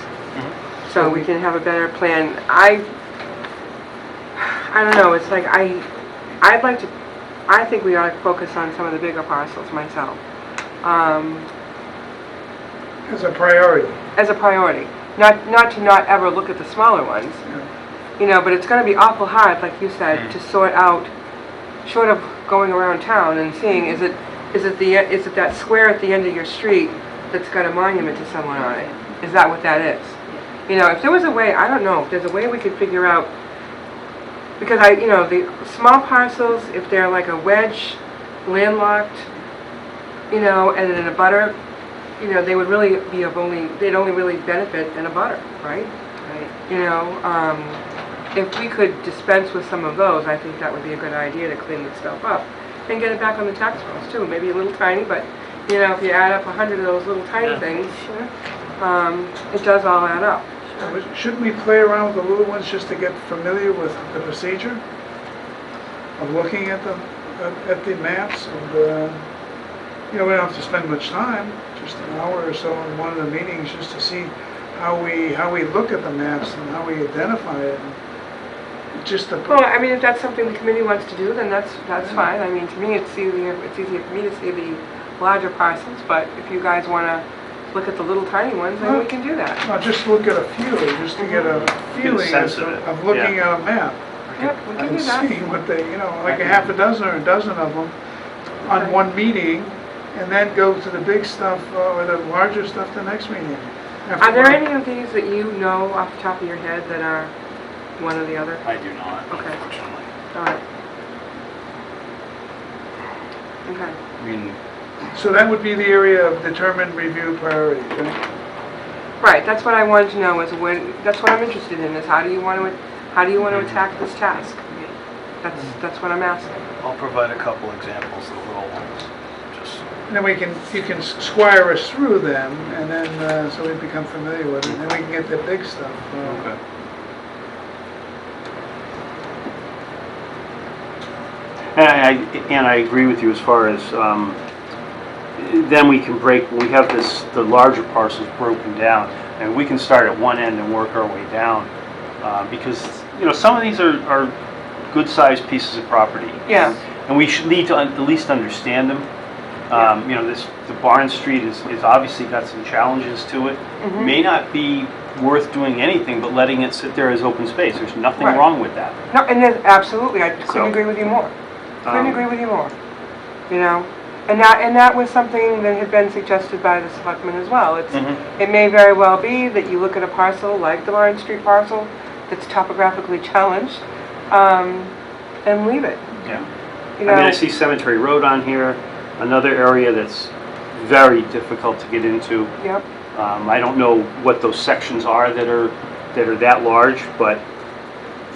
so we can have a better plan. I don't know, it's like, I think we ought to focus on some of the bigger parcels myself, As a priority. as a priority. Not to not ever look at the smaller ones, you know, but it's gonna be awful hard, like you said, to sort out, short of going around town and seeing, is it that square at the end of your street that's got a monument to someone on it? Is that what that is? You know, if there was a way, I don't know, if there's a way we could figure out, because the small parcels, if they're like a wedge, landlocked, you know, and in a butter, you know, they would really be they'd only really benefit in a butter, right? Right. You know, if we could dispense with some of those, I think that would be a good idea to clean this stuff up and get it back on the tax rolls too. Maybe a little tiny, but you know, if you add up 100 of those little tiny Yeah. things, it does all add up. Shouldn't we play around with the little ones just to get familiar with the procedure of looking at the maps? And, you know, we don't have to spend much time, just an hour or so in one of the meetings, just to see how we look at the maps and how we identify it. And just to Well, I mean, if that's something the committee wants to do, then that's fine. I mean, to me, it's easier for me to see the larger parcels, but if you guys want to look at the little tiny ones, then we can do that. no, just look at a few, just to get a feeling sense of it, of looking at a map. Yep, we can And do that. seeing what they, you know, like a half a dozen or a dozen of them on one meeting, and then go to the big stuff or the larger stuff the next meeting. Are there any of these that you know off the top of your head that are one or the other? I do not, Okay. unfortunately. All right. Okay. I mean, So that would be the area of determined review priorities, right? Right, that's what I wanted to know, that's what I'm interested in, is how do you want to attack this task? That's what I'm asking. I'll provide a couple examples of little ones, just, And then you can squire us through them, and then, so we become familiar with it, and then we can get the big stuff. okay. And I agree with you as far as, then we can we have the larger parcels broken down, and we can start at one end and work our way down. Because, you know, some of these are good-sized pieces of property. Yeah. and we should need to at least understand them. You know, the Barn Street is obviously got some challenges to it. May not be worth doing anything but letting it sit there as open space. There's nothing Right. wrong with that. No, and then, absolutely, I couldn't So, agree with you more. Couldn't um, agree with you more. You know, and that was something that had been suggested by the selectmen as well. Mhm. It may very well be that you look at a parcel like the Barn Street parcel that's topographically challenged, and leave it. Yeah. You I mean, know, I see Cemetery Road on here, another area that's very difficult to get into. Yep. I don't know what those sections are that are that large, but,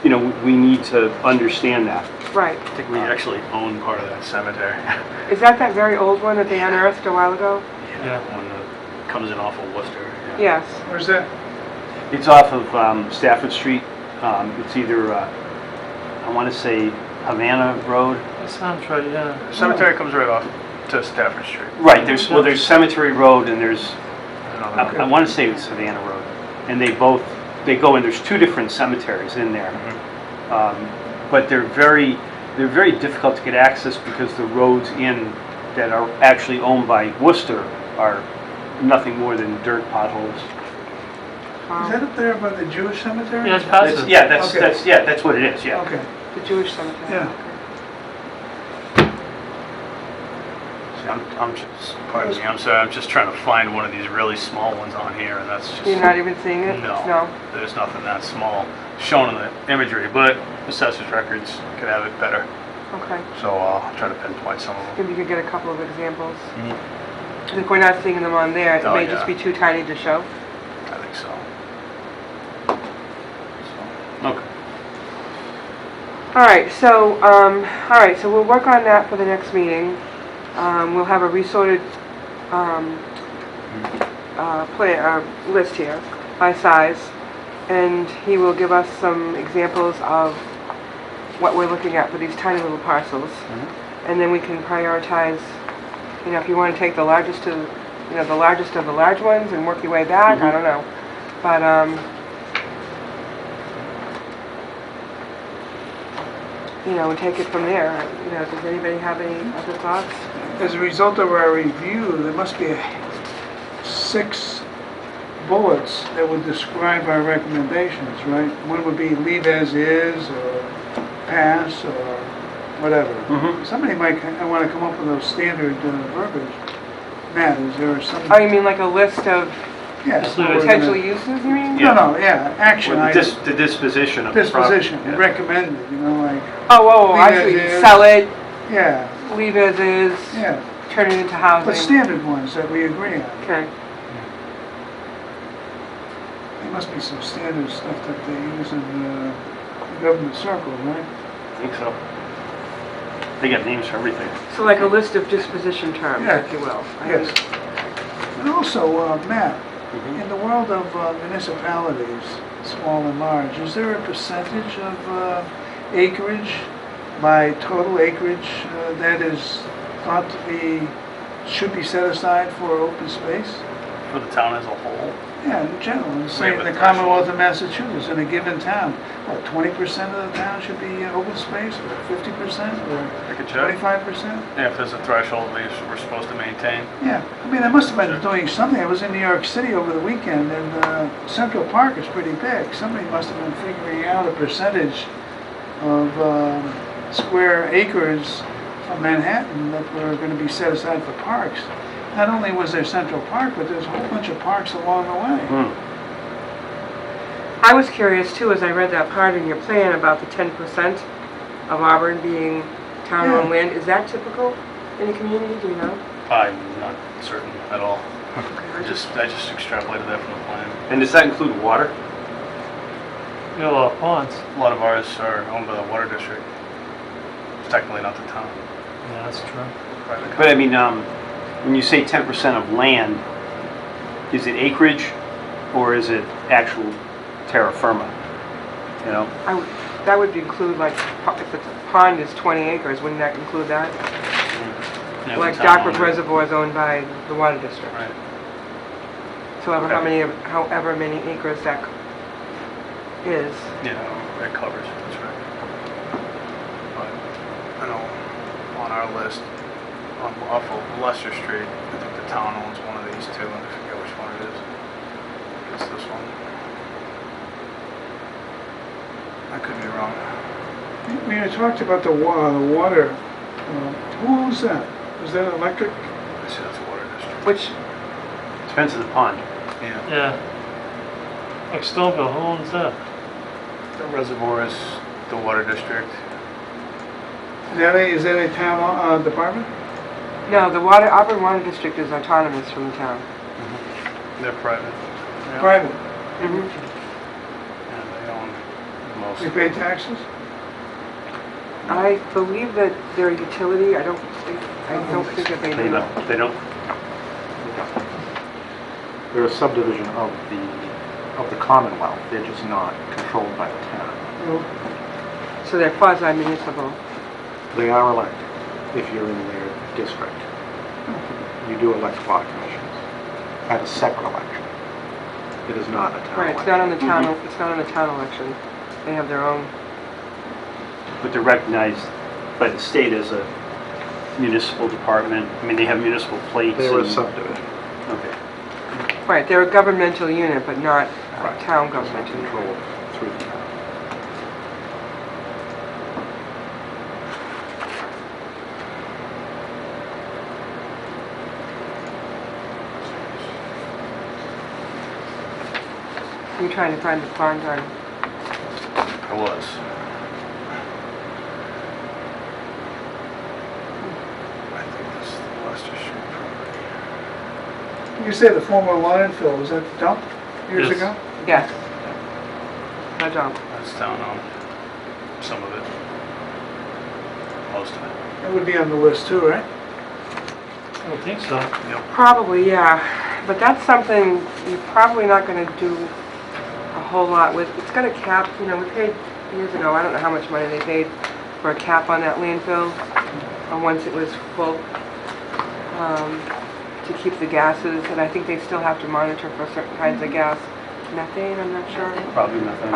you know, we need to understand that. Right. I think we actually own part of that cemetery. Is that very old one that they unearthed a while ago? Yeah. One that comes in off of Worcester. yeah. Yes. Where's that? It's off of Stafford Street. It's either, I want to say Havana Road. That sounds right, yeah. Cemetery comes right off to Stafford Street. Right, there's Cemetery Road and there's, Another- I want to say it's Savannah Road. And they go in, there's two different cemeteries in there. But they're very difficult to get access because the roads in that are actually owned by Worcester are nothing more than dirt potholes. Is that up there by the Jewish cemetery? Yeah, it's passive. That's what it is, yeah. Okay, The Jewish cemetery. yeah. See, I'm just, pardon me, I'm sorry, I'm just trying to find one of these really small ones on here, and that's just... You're not even seeing it? No, there's nothing that small shown in the imagery, but Assessor's Records could have it better, Okay. so I'll try to pinpoint some of them. Maybe you could get a couple of examples. If we're not seeing them on there, it Oh, may yeah. just be too tiny to show. I think so. Okay. All right, so we'll work on that for the next meeting. We'll have a resorted list here by size, and he will give us some examples of what we're looking at for these tiny little parcels, and then we can prioritize. You know, if you want to take the largest of the large ones and work your way back, I don't know, but you know, and take it from there. You know, does anybody have any other thoughts? As a result of our review, there must be 6 bullets that would describe our recommendations, right? One would be leave as is, or pass, or whatever. Somebody might want to come up with those standard verbiage. Matt, is there some? Oh, you mean like a list of Yeah. Just leave it. potential uses, you mean? No, yeah, action Well, items. the disposition of the Disposition, property. Yeah. recommended, you know, like, Oh, I Leave see. as is. Sell it, yeah, leave as is, yeah. turn it into But housing. standard ones that we agree on. Okay. There must be some standard stuff that they use in the government circle, right? I think so. They got names for everything. So like a list of disposition terms, Yeah. if you will. Yes. And also, Matt, in the world of municipalities, small and large, is there a percentage of acreage by total acreage that is thought to be, should be set aside for open space? For the town as a whole, Yeah, in general, say have in a the Commonwealth of Massachusetts, in a given town, what, 20% of the town should be open space, or 50%, or I could check. 25%? Yeah, if there's a threshold we're supposed to maintain. Yeah, I mean, they must have been doing something. I was in New York City over the weekend, and Central Park is pretty big. Somebody must have been figuring out a percentage of square acres of Manhattan that were going to be set aside for parks. Not only was there Central Park, but there's a whole bunch of parks along the way. I was curious too, as I read that part in your plan about the 10% of Auburn being town-owned land. Is that typical in a community, do you know? I'm not certain at all. I just extrapolated that from the plan. And does that include water? You got a lot of ponds. A lot of ours are owned by the water district. It's technically not the town. Yeah, that's true. Private But I mean, when you say 10% of land, is it acreage or is it actual terra firma? You know? That would include like, if it's a pond is 20 acres, wouldn't that include that? Yeah, Like the town Dockwood owned it. Reservoir is owned by the water district. Right. So however many acres that is. Yeah, that covers, that's right. But, I know, on our list, off of Leicester Street. I think the town owns one of these two, and I forget which one it is. It's this one. I could be wrong. When you talked about the water, who owns that? Is that electric? I see that's water district. Which, Depends on the pond. Yeah. Yeah. Like Stoneville, who owns that? The reservoir is the water district. Is that a town department? no, the Auburn Water District is autonomous from the town. They're private. Private. Mhm. Yeah, they own most. They pay taxes? I believe that they're a utility, I don't think that they They do. don't, they don't, They're a subdivision of the Commonwealth, they're just not controlled by the town. No. So they're quasi-municipal. They are elected if you're in their district. You do elect water commissions at a separate election. It is not a town Right, election. it's not on the town, it's not on the town election. They have their own. but they're recognized by the state as a municipal department. I mean, they have municipal plates. They're a and- subdivision. Okay. Right, they're a governmental unit, but not a Right. town It's not governmental unit. controlled through the town. I'm trying to find the pond on. It was. I think this is the Leicester Street property. You say the former landfill, was that the dump years Yes. ago? Yes. No dump. That's town owned. Some of it. Most of it. That would be on the list too, right? I don't think so. Probably, yeah. But that's something you're probably not going to do a whole lot with. It's going to cap, we paid years ago, I don't know how much money they paid for a cap on that landfill once it was full to keep the gases. And I think they still have to monitor for certain kinds of gas. Methane, I'm not sure. Probably nothing.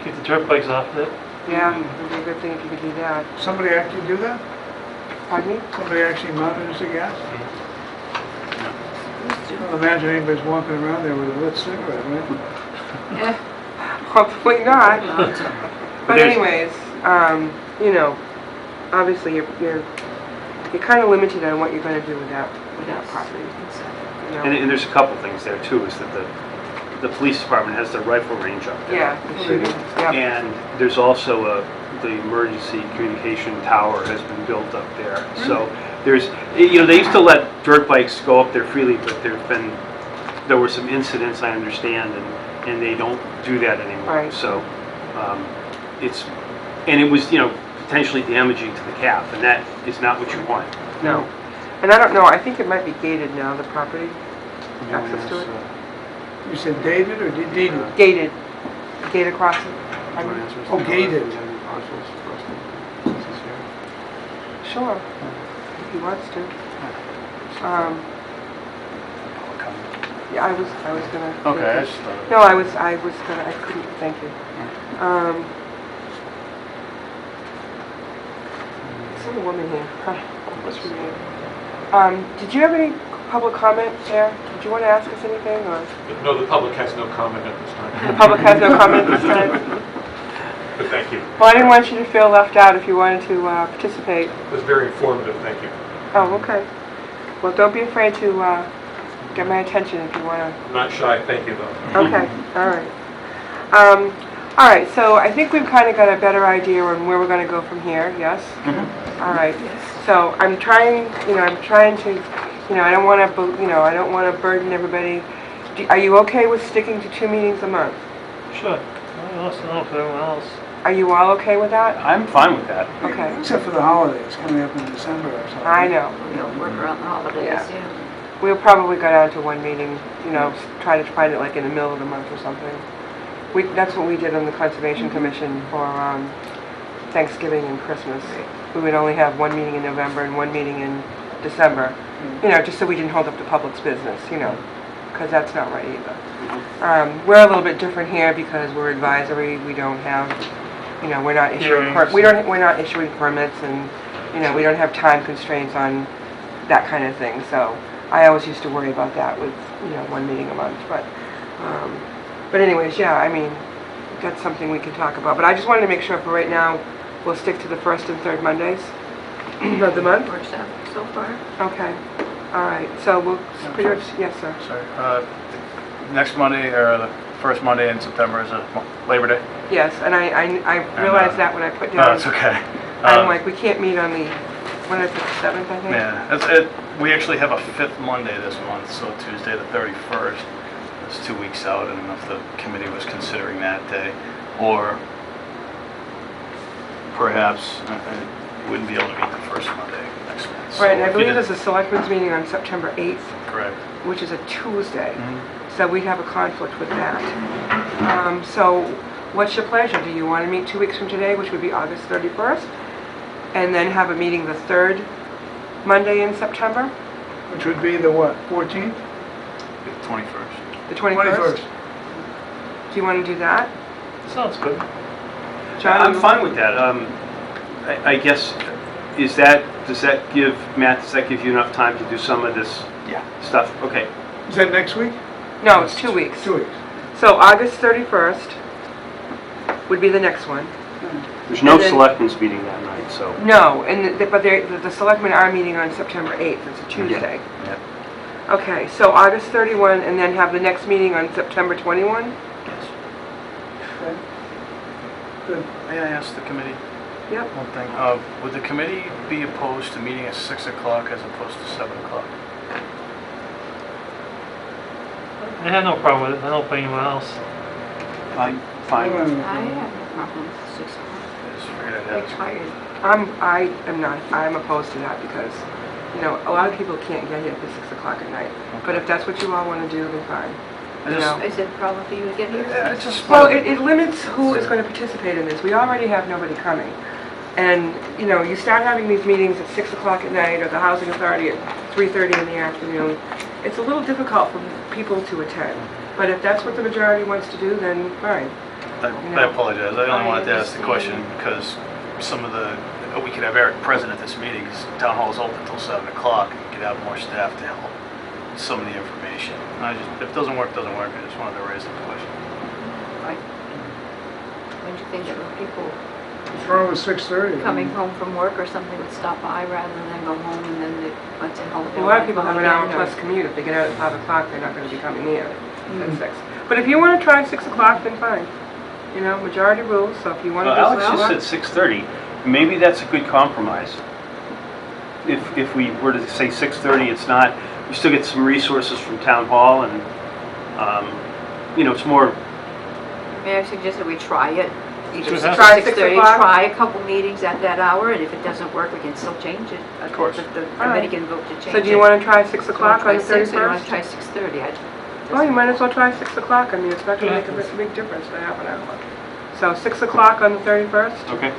Keep the dirt bikes off of it. Yeah, it would be a good thing if you could do that. Somebody actually do that? Pardon me? Somebody actually monitors the gas? I don't imagine anybody's walking around there with a lit cigarette, right? Yeah. Hopefully not. But there's- anyways, obviously you're kind of limited on what you're going to do with that property. You know? And there's a couple things there too, is that the police department has their rifle range up there. Yeah, the shooting. Yep. And there's also the emergency communication tower has been built up there. So there's, they used to let dirt bikes go up there freely, but there were some incidents, I understand, and they don't do that anymore. Right. So it was, potentially damaging to the cap, and that is not what you want. No. And I don't know, I think it might be gated now, the property. Access to it. You said dated or deeded? Gated. Gated crossing. Oh, gated. Sure. If he wants to. Yeah, I was gonna. Okay, I just thought. No, I was gonna, I couldn't, thank you. Some woman here. What's her name? Did you have any public comment there? Did you want to ask us anything, or? No, the public has no comment at this time. The public has no comment this time? But thank you. Well, I didn't want you to feel left out if you wanted to participate. It was very informative, thank you. Oh, okay. Well, don't be afraid to get my attention if you want to. I'm not shy, thank you though. Okay, all right. All right, so I think we've kind of got a better idea on where we're going to go from here, yes? All right. So I'm trying to, I don't want to, I don't want to burden everybody. Are you okay with sticking to 2 meetings a month? Sure. I also know for everyone else. Are you all okay with that? I'm fine with that. Okay. Except for the holidays coming up in December or something. I know. We'll work around the holidays, Yeah. yeah. We'll probably go down to 1 meeting, try to find it like in the middle of the month or something. That's what we did on the Conservation Commission for Thanksgiving and Christmas. We would only have 1 meeting in November and 1 meeting in December, just so we didn't hold up the public's business, because that's not right either. We're a little bit different here because we're advisory. We don't have, we're not issuing Hearings. we're not issuing permits, and You know, we don't have time constraints on that kind of thing, so I always used to worry about that with, you know, one meeting a month, but anyways, yeah, I mean, that's something we can talk about, but I just wanted to make sure for right now, we'll stick to the first and third Mondays of the month. Works out so far. Okay, all right, so we'll, yes, sir. Sorry, next Monday, or the first Monday in September is Labor Day? Yes, and I realized that when I put No, down, it's okay. I'm like, we can't meet on the, when is it, the 7th, I think? Yeah, we actually have a fifth Monday this month, so Tuesday the 31st. It's 2 weeks out. I don't know if the committee was considering that day, or perhaps I wouldn't be able to meet the first Monday next month. So Right, and I if you believe did- there's a selectmen's meeting on September 8th, Correct. which is a Tuesday, Mhm. so we'd have a conflict with that. So what's your pleasure? Do you want to meet 2 weeks from today, which would be August 31st, and then have a meeting the third Monday in September, Which would be the what, 14th? The 21st. the 21st? 21st. Do you want to do that? Sounds good. John? I'm fine with that. I guess, does that give, Matt, does that give you enough time to do some of this Yeah. stuff? Okay. Is that next week? No, it's 2 weeks. 2 weeks. So August 31st would be the next one. There's no And then- selectmen's meeting that night, so. No, but the selectmen are meeting on September 8th, it's a Tuesday. Yeah. Okay, so August 31, and then have the next meeting on September 21? Good. May I ask the committee Yep. one thing? Would the committee be opposed to meeting at 6 o'clock as opposed to 7 o'clock? I have no problem with it, I don't pay anyone else. I'm fine. I have no problem with 6 o'clock. I just figured I'd I'm ask. tired. I am not, I'm opposed to that because, you know, a lot of people can't get here for 6 o'clock at night. But if that's what you all want to do, then fine. I You just- know? Is it a problem for you to get here? Yeah, it's just. Well, it limits who is going to participate in this. We already have nobody coming. And, you know, you start having these meetings at 6 o'clock at night, or the Housing Authority at 3:30 in the afternoon. It's a little difficult for people to attend. But if that's what the majority wants to do, then fine. I apologize, I only wanted to ask the question because some of the, we could have Eric present at this meeting, because town hall is open until 7 o'clock, and we could have more staff to help with some of the information. If it doesn't work, it doesn't work, I just wanted to raise the question. Right. When do you think that people What's wrong with 6:30? coming home from work or something would stop by rather than go home and then they, once at home? A lot of people have an hour plus commute. If they get out at 5 o'clock, they're not going to be coming here at 6. But if you want to try 6 o'clock, then fine. You know, majority rules, so if you want to Well, do Alex 6 just o'clock. said 6:30. Maybe that's a good compromise. If we were to say 6:30, it's not, we still get some resources from town hall and, you know, it's more, May I suggest that we try it? Either Should we 6 have- or Try 6 6:30, o'clock? try a couple meetings at that hour, and if it doesn't work, we can still change it. Of course. The All committee right. can vote to change it. So do you want to try 6 Do you wanna o'clock on the try 6 or do you want to 31st? try 6:30? Well, you might as well try 6 o'clock. I mean, it's not going to make a big difference for half an hour. So 6 o'clock on the 31st okay.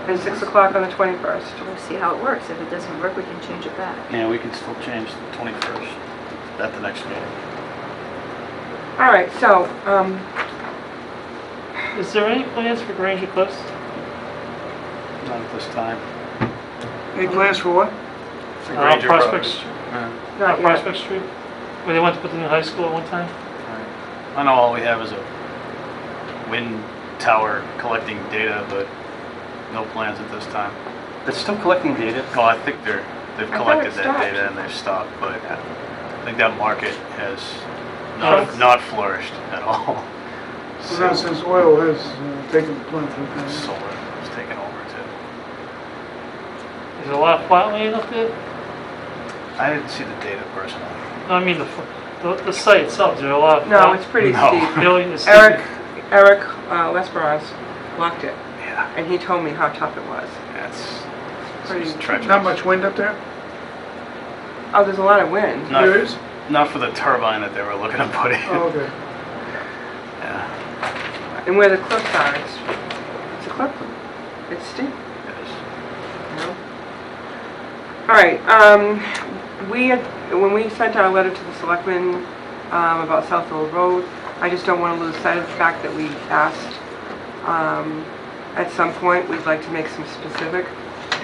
and 6 o'clock on the 21st. We'll see how it works. If it doesn't work, we can change it back. Yeah, we can still change the 21st at the next meeting. All right, so, Is there any plans for Granger Cliffs? Not at this time. Any plans for what? Granger Prospect, Brothers. not yet. Prospect Street, where they went to put the new high school at one time? I know all we have is a wind tower collecting data, but no plans at this time. It's still collecting data. Well, I think they've I thought collected it that stopped. data and they've stopped, but I think that market has Yes. not flourished at all. Well, now since oil has taken the plunge. Solar has taken over too. Is there a lot of flat land up there? I didn't see the data personally. No, I mean the site itself, is there a lot of? No, it's pretty No. steep. Really, it's steep? Eric Lesperos walked it, Yeah, and he told me how tough it was. that's Pretty- treacherous. Not much wind up there? Oh, there's a lot of wind. Not, There is? not for the turbine that they were looking to put in. Oh, okay. Yeah, And where the cliffs are, it's a cliff. It's steep, it is. you know? All right, when we sent our letter to the selectmen about Southfield Road, I just don't want to lose sight of the fact that we asked, at some point, we'd like to make some specific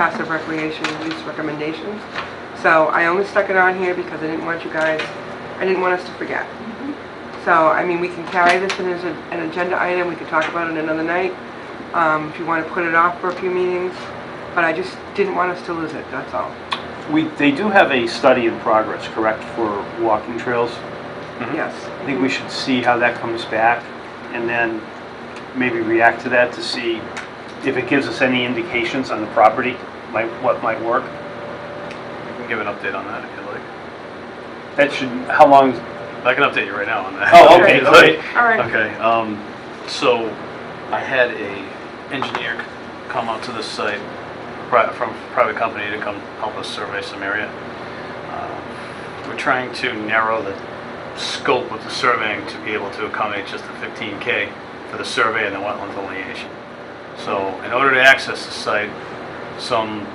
passive recreation use recommendations. So I only stuck it on here because I didn't want us to forget. So, I mean, we can carry this in as an agenda item, we can talk about it another night, if you want to put it off for a few meetings, but I just didn't want us to lose it, that's all. They do have a study in progress, correct, for walking trails? Yes. I think we should see how that comes back and then maybe react to that to see if it gives us any indications on the property, what might work. I can give an update on that if you like. That should, how long? I can update you right now on that. Oh, okay, If you'd great. like. All right. Okay, so I had a engineer come out to the site from a private company to come help us survey some area. We're trying to narrow the scope of the surveying to be able to accommodate just the 15K for the survey and the wetland delineation. So in order to access the site, some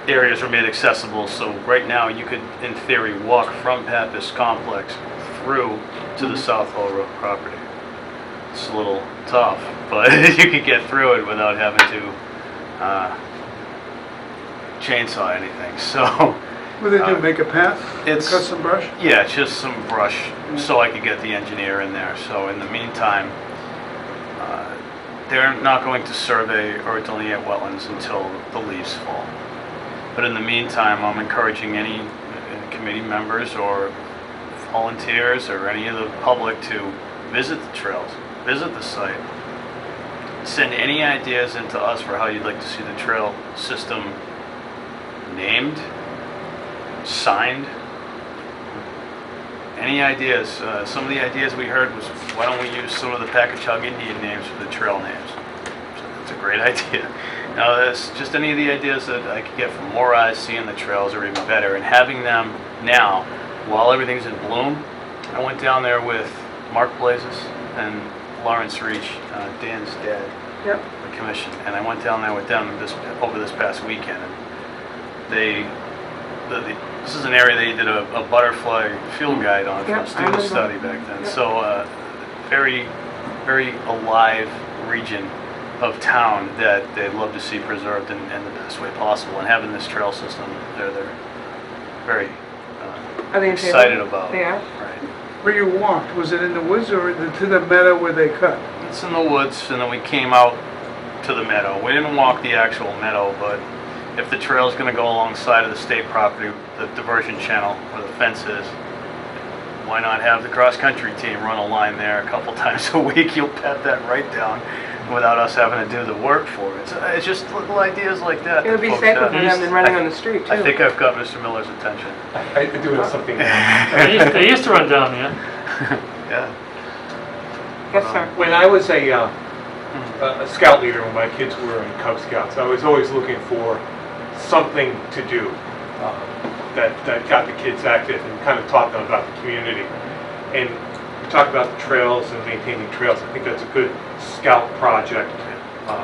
areas are made accessible. So right now you could, in theory, walk from Pappas Complex through to the South Hall Road property. It's a little tough, but you could get through it without having to chainsaw anything. So What do they do, make a path? it's- Cut some brush? yeah, just some brush so I could get the engineer in there. So in the meantime, they're not going to survey or delineate wetlands until the leaves fall. But in the meantime, I'm encouraging any committee members or volunteers or any of the public to visit the trails, visit the site. Send any ideas into us for how you'd like to see the trail system named, signed. Any ideas? Some of the ideas we heard was, why don't we use some of the Packagug Indian names for the trail names? So that's a great idea. Now, that's just any of the ideas that I could get from more eyes seeing the trails are even better. And having them now, while everything's in bloom, I went down there with Mark Blazes and Lawrence Reach, Dan's dad, Yep. the commission, and I went down there with them over this past weekend. And this is an area they did a butterfly field guide on for Yep, a I student remember. study back then. Yep. So very, very alive region of town that they'd love to see preserved in the best way possible. And having this trail system, they're very Are they in favor? excited about. They are? Right. Where you walked, was it in the woods or to the meadow where they cut? It's in the woods, and then we came out to the meadow. We didn't walk the actual meadow, but if the trail's going to go alongside of the state property, the diversion channel where the fence is, why not have the cross-country team run a line there a couple times a week? You'll pat that right down without us having to do the work for it. So it's just little ideas like that. It would be folks safer have. for them than running on the street, too. I think I've got Mr. Miller's attention. I do have something. They used to run down there. Yeah. Yes, sir. When I was a scout leader, when my kids were in Cub Scouts, I was always looking for something to do that got the kids active and kind of taught them about the community. And we talked about the trails and maintaining trails. I think that's a good scout project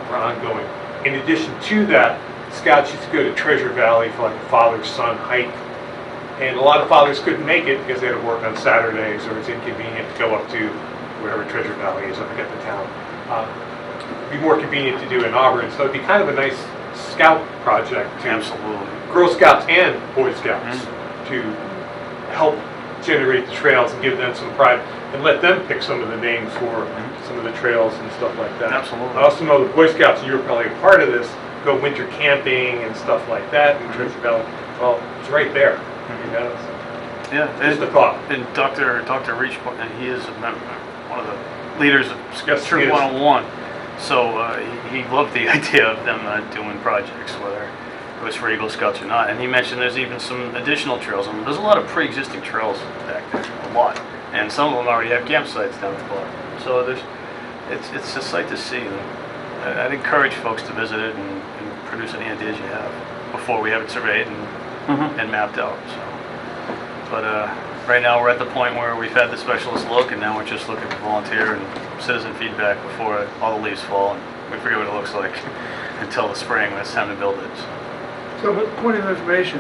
for ongoing. In addition to that, scouts used to go to Treasure Valley for like a father-son hike. And a lot of fathers couldn't make it because they had to work on Saturdays or it's inconvenient to go up to wherever Treasure Valley is, I forget the town. It'd be more convenient to do in Auburn, so it'd be kind of a nice scout project to Absolutely. Girl Scouts and Boy Scouts to help generate the trails and give them some pride and let them pick some of the names for some of the trails and stuff like that. Absolutely. I also know the Boy Scouts, and you're probably a part of this, go winter camping and stuff like that in Treasure Valley. Well, it's right there. You know, it's Yeah. just a thought. And Dr. Reach, and he is a member, one of the leaders of Yes, Troop he is. 101. So he loved the idea of them doing projects, whether it was for Eagle Scouts or not. And he mentioned there's even some additional trails. I mean, there's a lot of pre-existing trails back there, a lot. And some of them already have campsites down at the bottom. So it's a sight to see. And I'd encourage folks to visit it and produce any ideas you have before we have it surveyed and mapped out. So. But right now we're at the point where we've had the specialist look, and now we're just looking for volunteer and citizen feedback before all the leaves fall, and we forget what it looks like until the spring when it's time to build it. So, point of information,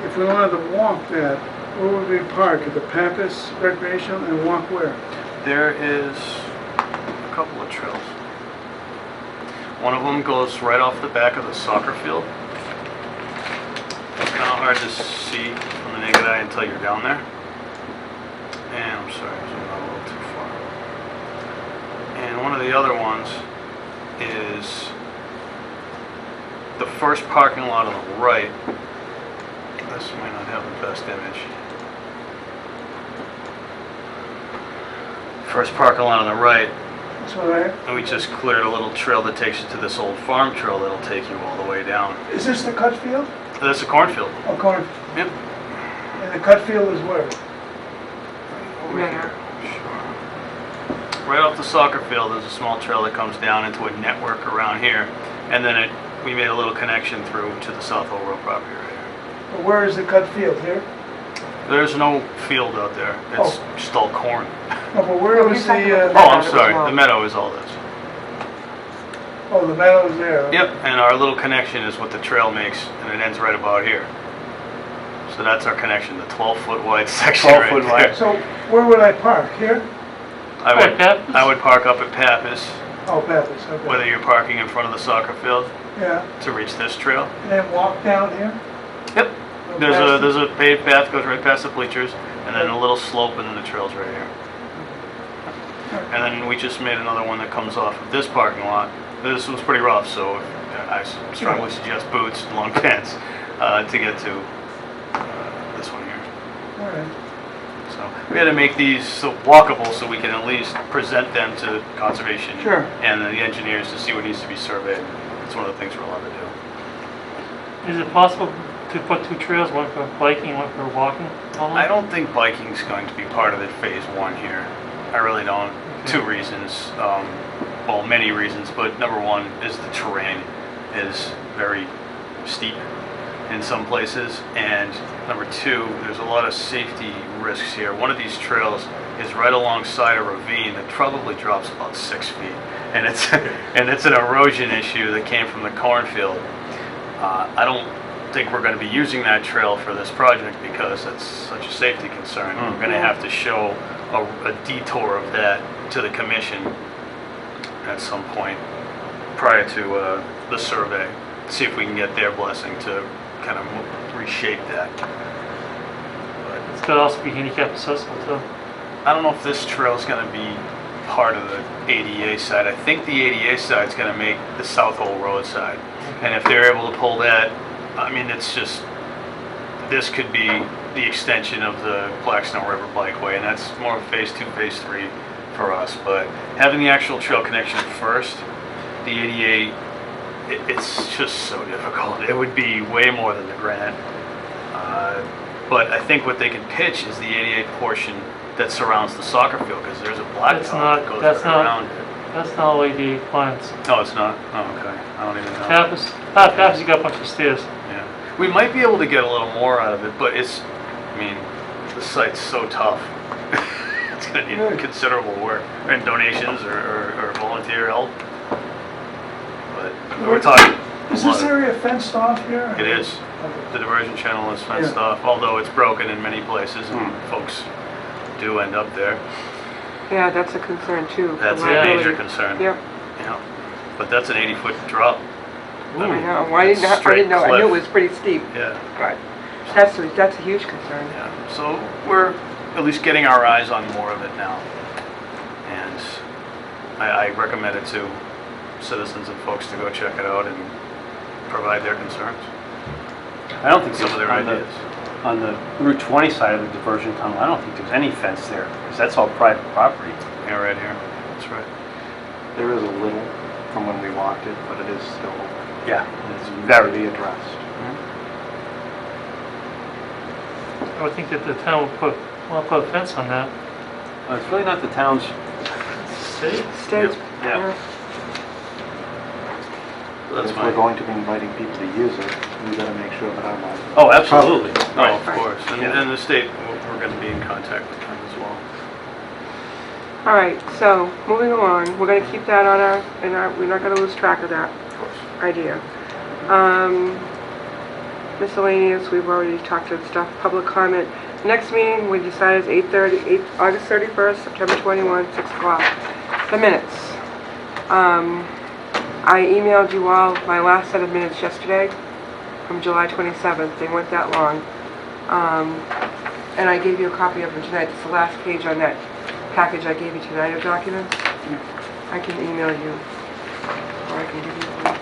if we wanted to walk that, where would we park? At the Pappas Recreation and walk where? There is a couple of trails. One of them goes right off the back of the soccer field. It's kind of hard to see from the naked eye until you're down there. And I'm sorry, I zoomed out a little too far. And one of the other ones is the first parking lot on the right. This might not have the best image. First parking lot on the right, That's all right. and we just cleared a little trail that takes you to this old farm trail that'll take you all the way down. Is this the cut field? That's a cornfield. Oh, corn. Yep. And the cut field is where? Over Yeah. here. Sure. Right off the soccer field, there's a small trail that comes down into a network around here, and then we made a little connection through to the South Old Road property right here. But where is the cut field? Here? There's no field out there. It's just all corn. No, but where No, was he's talking the, about Oh, the I'm meadow sorry. as well. The meadow is all this. oh, the meadow's there? Yep, and our little connection is what the trail makes, and it ends right about here. So that's our connection, the 12-foot wide section 12 right foot there. wide. So where would I park? Here? Pappas? I would park up at Pappas, Oh, Pappas, okay. whether you're parking in front of the soccer field Yeah, to reach this trail. and then walk down here? Yep. Go There's past there's a paved path, goes right past the bleachers, and then a little slope, and then the trail's right here. And then we just made another one that comes off of this parking lot. This was pretty rough, so I strongly suggest boots, long pants, to get to this one here. All right. So we had to make these so walkable so we can at least present them to conservation Sure. and the engineers to see what needs to be surveyed. It's one of the things we're allowed to do. Is it possible to put two trails, one for biking, one for walking? I don't think biking's going to be part of it phase one here. I really don't. Two reasons. Well, many reasons, but number one is the terrain is very steep in some places, and number two, there's a lot of safety risks here. One of these trails is right alongside a ravine that probably drops about 6 feet, and it's and it's an erosion issue that came from the cornfield. I don't think we're going to be using that trail for this project because it's such a safety concern. We're going to have to show a detour of that to the commission at some point prior to the survey. See if we can get their blessing to kind of reshape that. It's got to also be handicap accessible too. I don't know if this trail is going to be part of the ADA side. I think the ADA side is going to make the South Old Road side. And if they're able to pull that, I mean, it's just, this could be the extension of the Black Snow River Bikeway, and that's more of phase 2, phase 3 for us. But having the actual trail connection first, the ADA, it's just so difficult. It would be way more than the grant. But I think what they can pitch is the ADA portion that surrounds the soccer field, because there's a blacktop that goes right around it. That's not all ADA plans. No, it's not? Oh, okay. I don't even know. Pappas, you got a bunch of stairs. Yeah. We might be able to get a little more out of it, but it's, I mean, the site's so tough. It's going to need considerable work, and donations or volunteer help. But we're talking. Is this area fenced off here? It is. The diversion channel is fenced off, although it's broken in many places, and folks do end up there. Yeah, that's a concern too. That's a liability. major concern. Yep. Yeah. But that's an 80-foot drop. I know. Well, I didn't know. I knew it was pretty steep, Yeah. but that's a huge concern. Yeah. So we're at least getting our eyes on more of it now. And I recommend it to citizens and folks to go check it out and provide their concerns. I don't think Some of their ideas. On the Route 20 side of the diversion tunnel, I don't think there's any fence there, because that's all private property. Yeah, right here. That's right. There is a little from when we walked it, but it is still, Yeah. it's It's very very, addressed. I would think that the town would put a fence on that. it's really not the town's, City? States. Yeah. That's If fine. we're going to be inviting people to use it, we gotta make sure that our lives. oh, absolutely. Oh, of Right. course. And, Yeah. and the state, we're going to be in contact with them as well. All right. So moving along, we're going to keep that on we're not going to lose track of that Of course. idea. Miscellaneous. We've already talked about stuff. Public comment. Next meeting we decided is August 31st, September 21, 6 o'clock. The minutes. I emailed you all my last set of minutes yesterday from July 27th. They weren't that long. And I gave you a copy of them tonight. It's the last page on that package I gave you tonight of documents. I can email you, or I can give you one.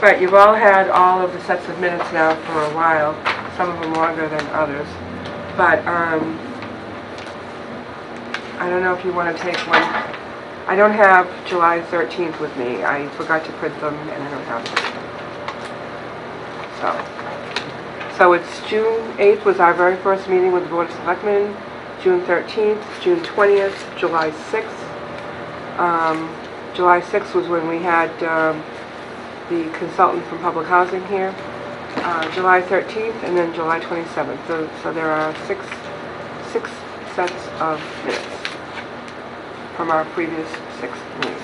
Right, you've all had all of the sets of minutes now for a while, some of them longer than others. But I don't know if you want to take one. I don't have July 13th with me. I forgot to print them and I don't have them. So it's June 8th was our very first meeting with the Board of Selectmen, June 13th, June 20th, July 6th. July 6th was when we had the consultant from Public Housing here, July 13th, and then July 27th. So there are six sets of minutes from our previous 6 meetings.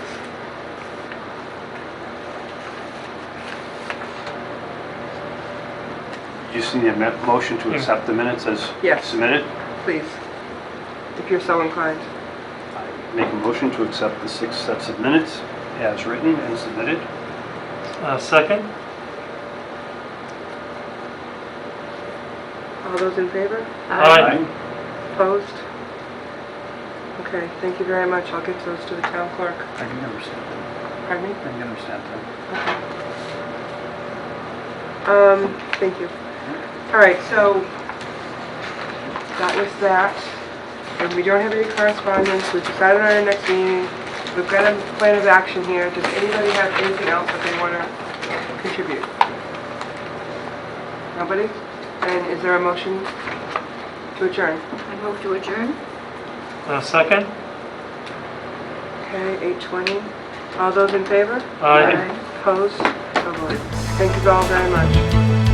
You just need a motion to accept the minutes as Yes. submitted? Please, if you're so inclined. Make a motion to accept the 6 sets of minutes as written and submitted. Second? All those in favor? Aye. Opposed? Okay, thank you very much. I'll get those to the town clerk. I can understand that. Pardon me? I can understand that. Thank you. All right, so that was that. And we don't have any correspondence. We've decided on our next meeting. We've got a plan of action here. Does anybody have anything else that they want to contribute? Nobody? And is there a motion to adjourn? I move to adjourn. Second? Okay, 8:20. All those in favor? Aye. Opposed? So voted. Thank you all very much.